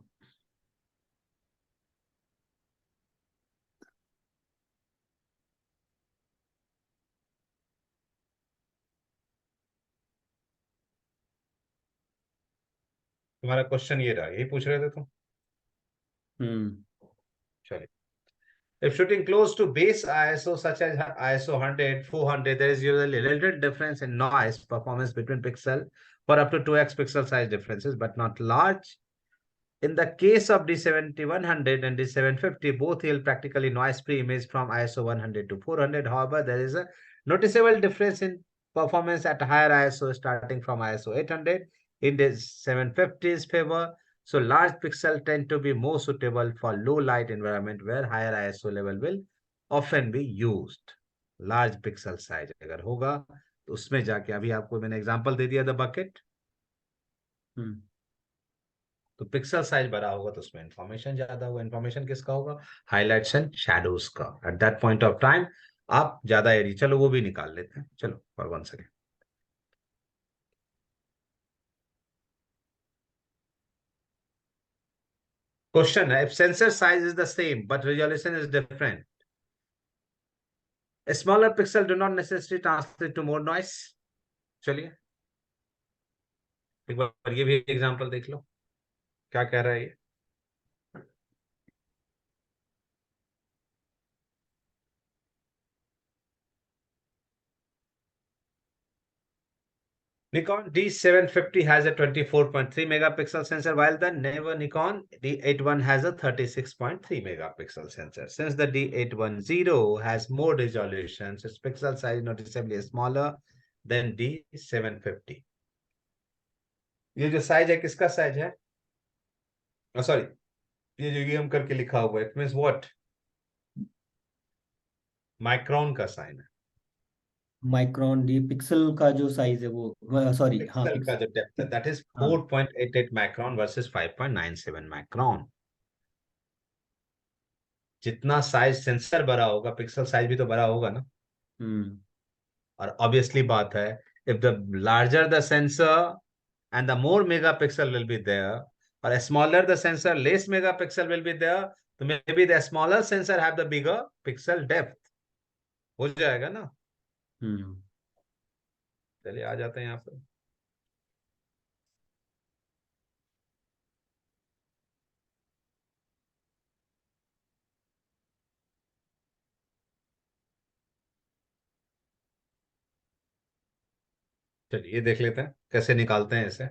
तुम्हारा question ये रहा, यही पूछ रहे थे तुम. चलिए. If shooting close to base ISO such as ISO 100, 400, there is usually a little difference in noise performance between pixel for up to 2x pixel size differences, but not large. In the case of D7100 and D750, both yield practically noise-free image from ISO 100 to 400. However, there is a noticeable difference in performance at higher ISO starting from ISO 800 in D750's favor. So large pixels tend to be more suitable for low light environment where higher ISO level will often be used. Large pixel size अगर होगा तो उसमें जाके, अभी आपको मैंने example दे दिया, the bucket. तो पिक्सल साइज बड़ा होगा तो उसमें इंफॉर्मेशन ज्यादा होगा. इंफॉर्मेशन किसका होगा? हाइलाइट्स एंड शैडोज का. At that point of time आप ज्यादा एरिया, चलो वो भी निकाल लेते हैं. चलो फॉर 1 सेकेंड. क्वेश्चन है, if sensor size is the same but resolution is different, smaller pixel do not necessary translate to more noise. चलिए एक बार ये भी एग्जांपल देख लो, क्या कह रहा है ये. Nikon D750 has a 24.3 megapixel sensor, while the newer Nikon D81 has a 36.3 megapixel sensor. Since the D810 has more resolution, its pixel size noticeably smaller than D750. ये जो साइज है किसका साइज है? सॉरी, ये जो UM करके लिखा हुआ है, इट मींस व्हाट? माइक्रोन का साइन है. माइक्रोन, डी पिक्सल का जो साइज है वो, सॉरी, हाँ, पिक्सल का जो डेप्थ है, that is 4.88 micron versus 5.97 micron. जितना साइज सेंसर बड़ा होगा, पिक्सल साइज भी तो बड़ा होगा ना. और ऑब्वियसली बात है, if the larger the sensor and the more megapixel will be there, or smaller the sensor, less megapixel will be there, so maybe the smaller sensor have the bigger pixel depth. हो जाएगा ना. चलिए आ जाते हैं यहाँ पे. चलिए ये देख लेते हैं कैसे निकालते हैं इसे.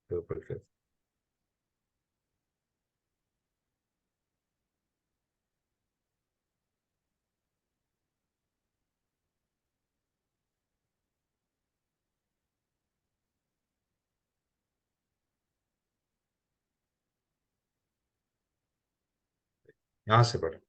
तो ऊपर के यहाँ से पढ़ो।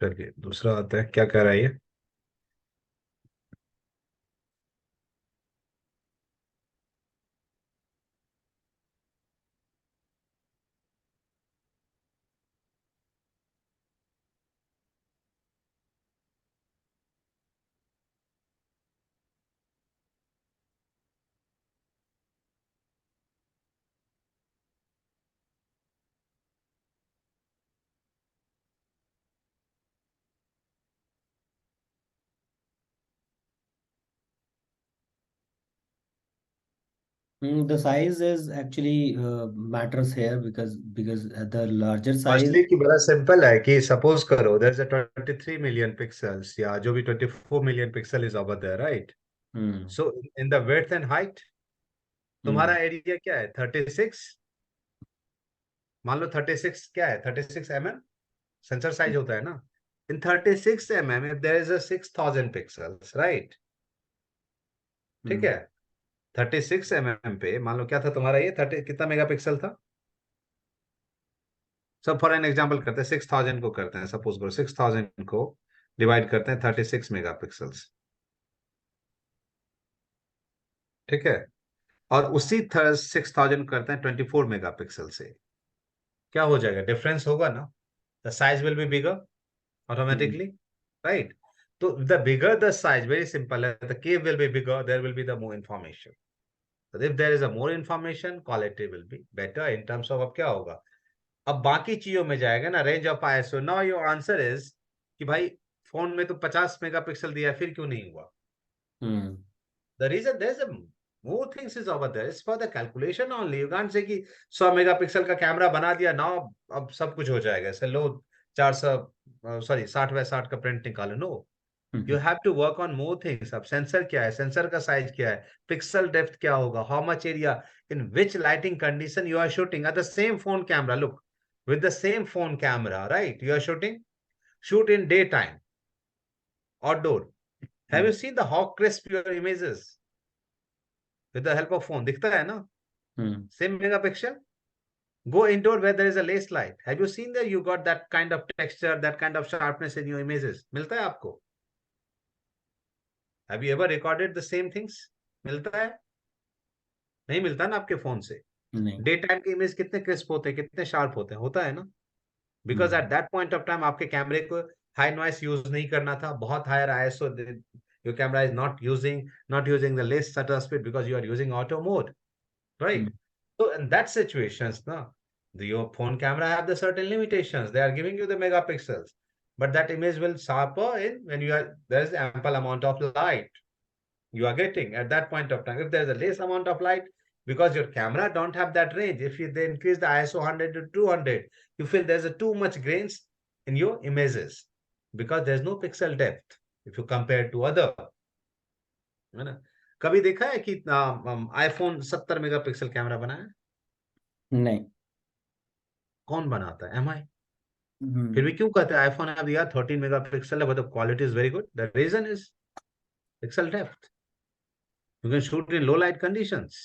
चलिए दूसरा आता है, क्या कह रहा है ये? The size is actually matters here because the larger size. Firstly कि बड़ा सिंपल है कि सपोज करो there is a 23 million pixels या जो भी 24 million pixel is over there, right? Hmm. So in the width and height तुम्हारा Hmm. Area क्या है? 36। मान लो 36 क्या है? 36 mm सेंसर साइज होता है ना। In 36 mm if there is a 6000 pixels, right? ठीक Hmm. है। 36 mm पे मान लो क्या था तुम्हारा ये 30 कितना मेगापिक्सल था? सब फॉर एन एग्जाम्पल करते हैं, 6000 को करते हैं, सपोज करो 6000 को डिवाइड करते हैं 36 मेगापिक्सल्स, ठीक है? और उसी 6000 करते हैं 24 मेगापिक्सल से, क्या हो जाएगा? डिफरेंस होगा ना, the size will be bigger Hmm. Automatically, right? तो the bigger the size, very simple है, the cave will be bigger, there will be the more information. So if there is a more information, quality will be better in terms of अब क्या होगा, अब बाकी चीजों में जाएगा ना, range of ISO. Now your answer is कि भाई फोन में तो 50 मेगापिक्सल दिया, फिर क्यों नहीं हुआ? Hmm. The reason there's a more things is over there is for the calculation only. You can't say कि 100 मेगापिक्सल का कैमरा बना दिया ना, अब सब कुछ हो जाएगा, ऐसे लो 400 सॉरी 60 बाय 60 का प्रिंट निकालो। No, you Hmm. Have to work on more things. अब सेंसर क्या है, सेंसर का साइज क्या है, पिक्सल डेप्थ क्या होगा, how much area, in which lighting condition you are shooting at the same phone camera. Look, with the same phone camera, right? You are shoot in daytime, outdoor. Have Hmm. you seen the how crisp your images with the help of phone? दिखता है ना, Hmm. same megapixel. Go indoor where there is a less light. Have you seen that you got that kind of texture, that kind of sharpness in your images? मिलता है आपको? Have you ever recorded the same things? मिलता है? नहीं मिलता ना आपके phone से। नहीं। डे टाइम के इमेज कितने क्रिस्प होते हैं, कितने शार्प होते हैं, होता है ना? Because Hmm. At that point of time आपके कैमरे को हाई नॉइस यूज नहीं करना था, बहुत higher ISO. Your camera is not using the less shutter speed because you are using auto mode, Hmm. right? So in that situations, now your phone camera have the certain limitations. They are giving you the megapixels, but that image will sharper in when you are there is ample amount of light you are getting at that point of time. If there is a less amount of light, because your camera don't have that range, if you they increase the ISO 100 to 200, you feel there's a too much grains in your images because there's no pixel depth if you compare to other, है ना? कभी देखा है कि iPhone 70 megapixel camera बनाया? नहीं। कौन बनाता है? एम आई। फिर Hmm. भी क्यों कहते हैं आईफोन हैव दिया 13 मेगापिक्सल है, but the quality is very good? The reason is pixel depth. You can shoot in low light conditions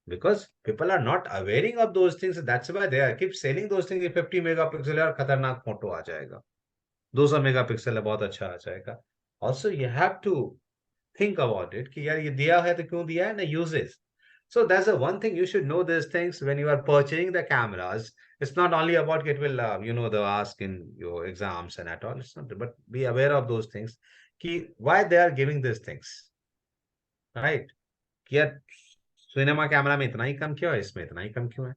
because people are not aware of those things. That's why they are keep selling those things. 50 megapixel है और खतरनाक photo आ जाएगा, 200 megapixel है बहुत अच्छा आ जाएगा। Also you have to think about it कि यार ये दिया है तो क्यों दिया है ना, uses. So that's the one thing you should know these things when you are purchasing the cameras. It's not only about it will the ask in your exams and at all. It's not, but be aware of those things. कि why they are giving these things, right? कि यार cinema camera में इतना ही कम क्यों है, इसमें इतना ही कम क्यों है?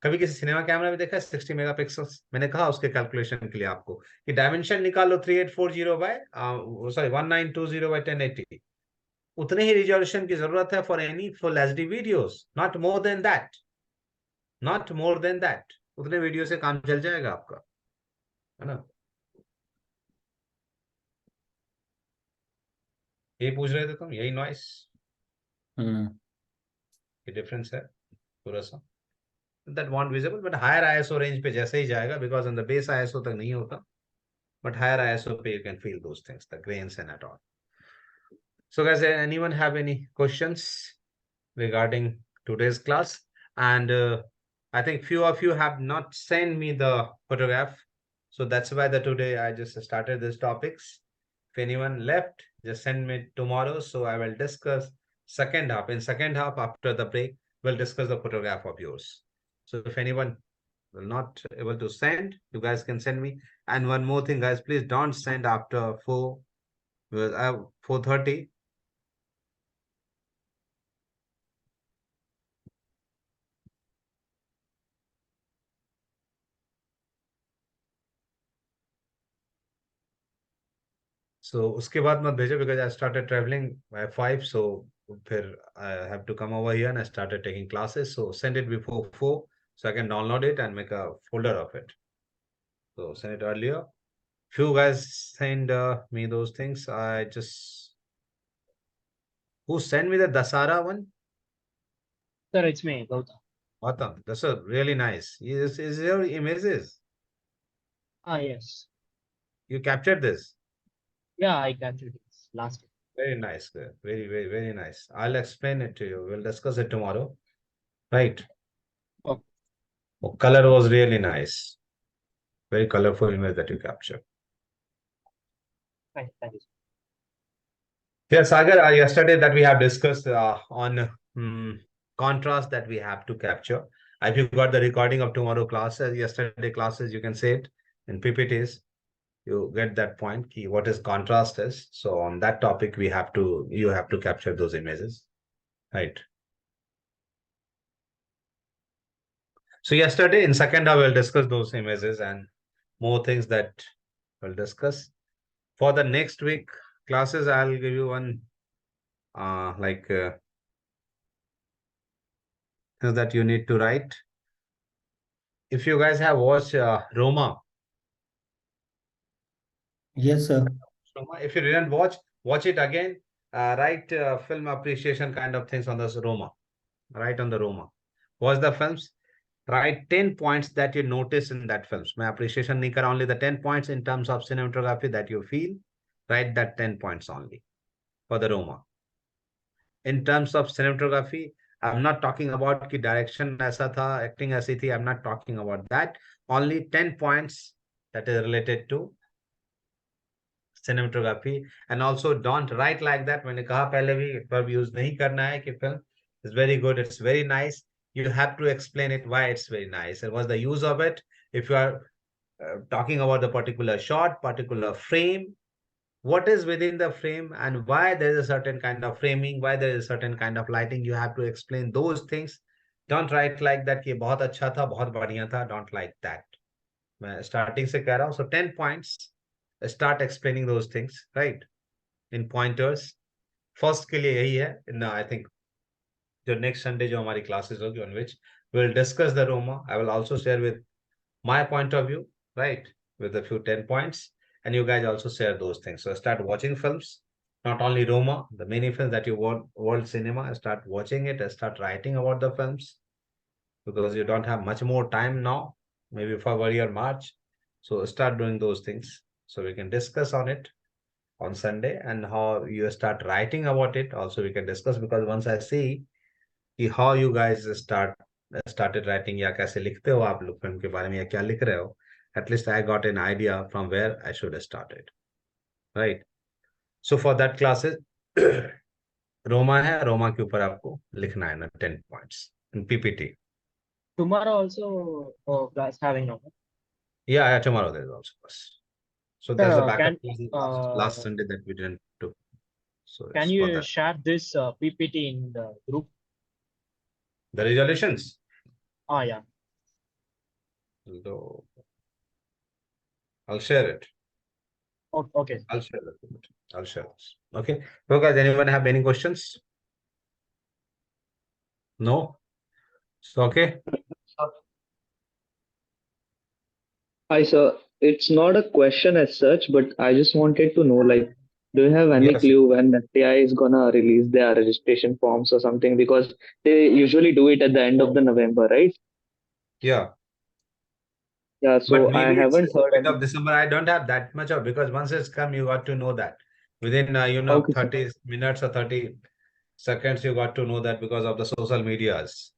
कभी किसी सिनेमा कैमरा में देखा है 60 मेगापिक्सल्स? मैंने कहा उसके कैलकुलेशन के लिए आपको कि डायमेंशन निकालो 3840 बाय सॉरी 1920 बाय 1080, उतने ही रिजोल्यूशन की जरूरत है for any full HD videos, not more than that. Not more than that. उतने वीडियो से काम चल जाएगा आपका, है ना? ये पूछ रहे थे तुम, यही नॉइस की डिफरेंस है थोड़ा सा, that won't visible, but higher ISO range पे जैसे ही जाएगा, because on the base ISO तक नहीं होता, but higher ISO पे you can feel those things, the grains and at all. So guys, anyone have any questions regarding today's class? And I think few of you have not sent me the photograph, so that's why today I just started these topics. If anyone left, just send me tomorrow, so I will discuss second half. In second half, after the break, we'll discuss the photograph of yours. So if anyone will not able to send, you guys can send me. And one more thing, guys, please don't send after 4:30. So उसके बाद मत भेजो, because I started traveling by 5, so फिर I have to come over here and I started taking classes. So send it before 4, so I can download it and make a folder of it. So send it earlier. Few guys send me those things. I just, who sent me the Dasara one? Sir, it's me, Gautam. Awesome. That's a really nice. Is your images? Yes. You captured this? Yeah, I captured it last. Very nice. Very, very, very nice. I'll explain it to you. We'll discuss it tomorrow. Right. Okay. Oh, color was really nice. Very colorful image that you captured. Thank you. Yes, Sagar, yesterday that we have discussed on contrast that we have to capture. If you got the recording of tomorrow classes, yesterday classes, you can say it in PPTs. You get that point, key, what is contrast is. So on that topic, you have to capture those images, right? So yesterday in second I will discuss those images and more things that we'll discuss. For the next week classes, I'll give you one that you need to write. If you guys have watched Roma. Yes, sir. If you didn't watch it again. Write film appreciation kind of things on this Roma. Write on the Roma. Watch the films. Write 10 points that you notice in that films. My appreciation nahi kara, only the 10 points in terms of cinematography that you feel. Write that 10 points only for the Roma. In terms of cinematography, I'm not talking about ki direction aisa tha, acting aisi thi. I'm not talking about that. Only 10 points that is related to cinematography. And also don't write like that. मैंने कहा पहले भी, verb use नहीं करना है कि film is very good, it's very nice. You have to explain it why it's very nice and what's the use of it. If you are talking about the particular shot, particular frame, what is within the frame and why there is a certain kind of framing, why there is a certain kind of lighting, you have to explain those things. Don't write like that कि बहुत अच्छा था, बहुत बढ़िया था. Don't like that. मैं starting से कह रहा हूँ. So 10 points. Start explaining those things, right? In pointers. First के लिए यही है. No, I think the next Sunday जो हमारी classes होगी, on which we'll discuss the Roma. I will also share with my point of view, right? With a few 10 points. And you guys also share those things. So start watching films. Not only Roma, the many films that you want, world cinema, start watching it and start writing about the films. Because you don't have much more time now, maybe February or March. So start doing those things. So we can discuss on it on Sunday, and how you start writing about it. Also, we can discuss, because once I see how you guys started writing या कैसे लिखते हो आप लोग film के बारे में या क्या लिख रहे हो, at least I got an idea from where I should have started, right? So for that classes Roma है, रोमा के ऊपर आपको लिखना है ना 10 points in PPT. Tomorrow also class having no. Yeah, tomorrow there is also class. So there's a Sir, backup can class last Sunday that we didn't do. So can it's for you that. share this PPT in the group? The resolutions. Yeah. So I'll share it. Okay. I'll share it. I'll share this. Okay. So guys, anyone have any questions? No? So okay. Hi, sir. It's not a question as such, but I just wanted to know, like, do you have any Yes. clue when FTI is gonna release their registration forms or something? Because they usually do it at the end of the November, right? Yeah. Yeah, But so I maybe it's haven't heard mid any. of December. I don't have that much of, because once it's come, you got to know that within Okay, sir. 30 minutes or 30 seconds you got to know that because of the social medias.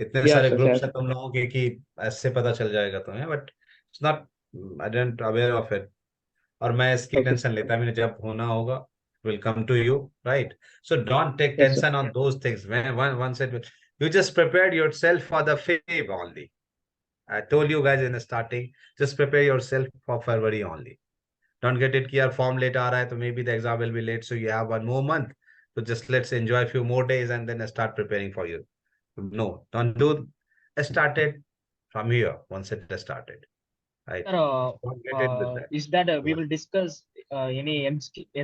इतने Yeah, सारे sir. Groups Yes. है तुम लोगों के कि ऐसे पता चल जाएगा तुम्हें, but it's not, I don't aware of it. और मैं इसकी Okay. टेंशन लेता मैंने, जब होना होगा will come to you, right? So don't take Yes, sir. Tension on those things when once it you just prepared yourself for the fave only. I told you guys in the starting, just prepare yourself for February only. Don't get it कि यार form late आ रहा है, तो maybe the exam will be late, so you have one more month. So just let's enjoy a few more days and then start preparing for you. No, don't do. Start it from here once it has started, right? Sir, Don't get it with that. is that we will discuss any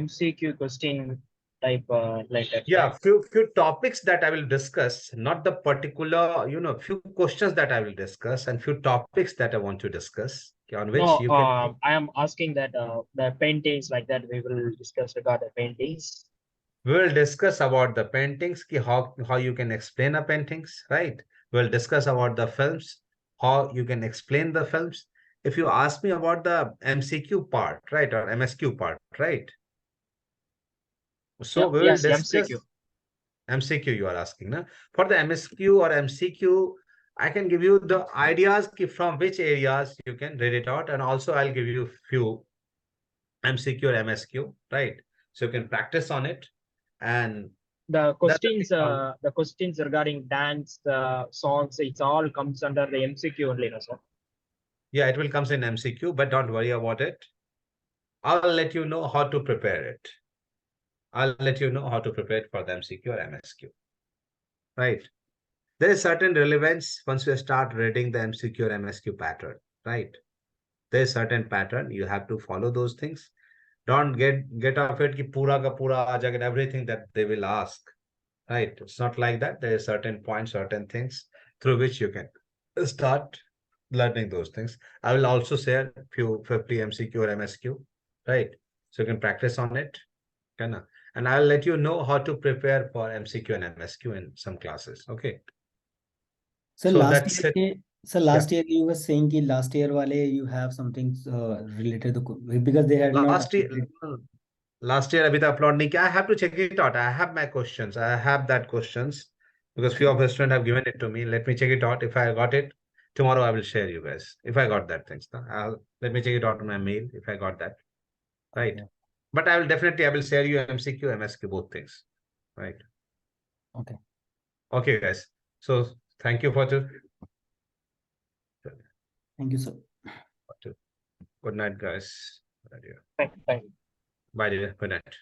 MCQ question type like that? Yeah, few topics that I will discuss, not the particular, few questions that I will discuss and few topics that I want to discuss, on which No, you can. I am asking that the paintings like that we will discuss regarding paintings. We will discuss about the paintings, how you can explain a paintings, right? We'll discuss about the films, how you can explain the films. If you ask me about the MCQ part, right, or MSQ part, right? So Yeah, we will yes, discuss MCQ. MCQ you are asking, na? For the MSQ or MCQ, I can give you the ideas from which areas you can read it out, and also I'll give you few MCQ or MSQ, right? So you can practice on it, and The that's the questions, thing. the questions regarding dance, songs, it's all comes under the MCQ only, no, sir. Yeah, it will comes in MCQ, but don't worry about it. I'll let you know how to prepare it. I'll let you know how to prepare it for the MCQ or MSQ, right? There is certain relevance once you start reading the MCQ or MSQ pattern, right? There is certain pattern, you have to follow those things. Don't get off it ki pura ka pura aa jayega, everything that they will ask, right? It's not like that. There are certain points, certain things through which you can start learning those things. I will also share few 50 MCQ or MSQ, right? So you can practice on it. And I'll let you know how to prepare for MCQ and MSQ in some classes. Okay. So So last that's year it. के so Yeah. last year you were saying कि last year वाले you have something related to because they had not Last year, updated. last year अभी तक upload नहीं किया. I have to check it out. I have my questions. I have that questions because few Okay. of the students have given it to me. Let me check it out. If I got it tomorrow, I will share you guys. If I got that things, let me check it out on my mail if I got that. Right. Okay. But I will share you MCQ, MSQ, both things. Right. Okay. Okay, guys. So thank you for Thank you, sir. good night, guys. Thank you. Bye, dear. Good night.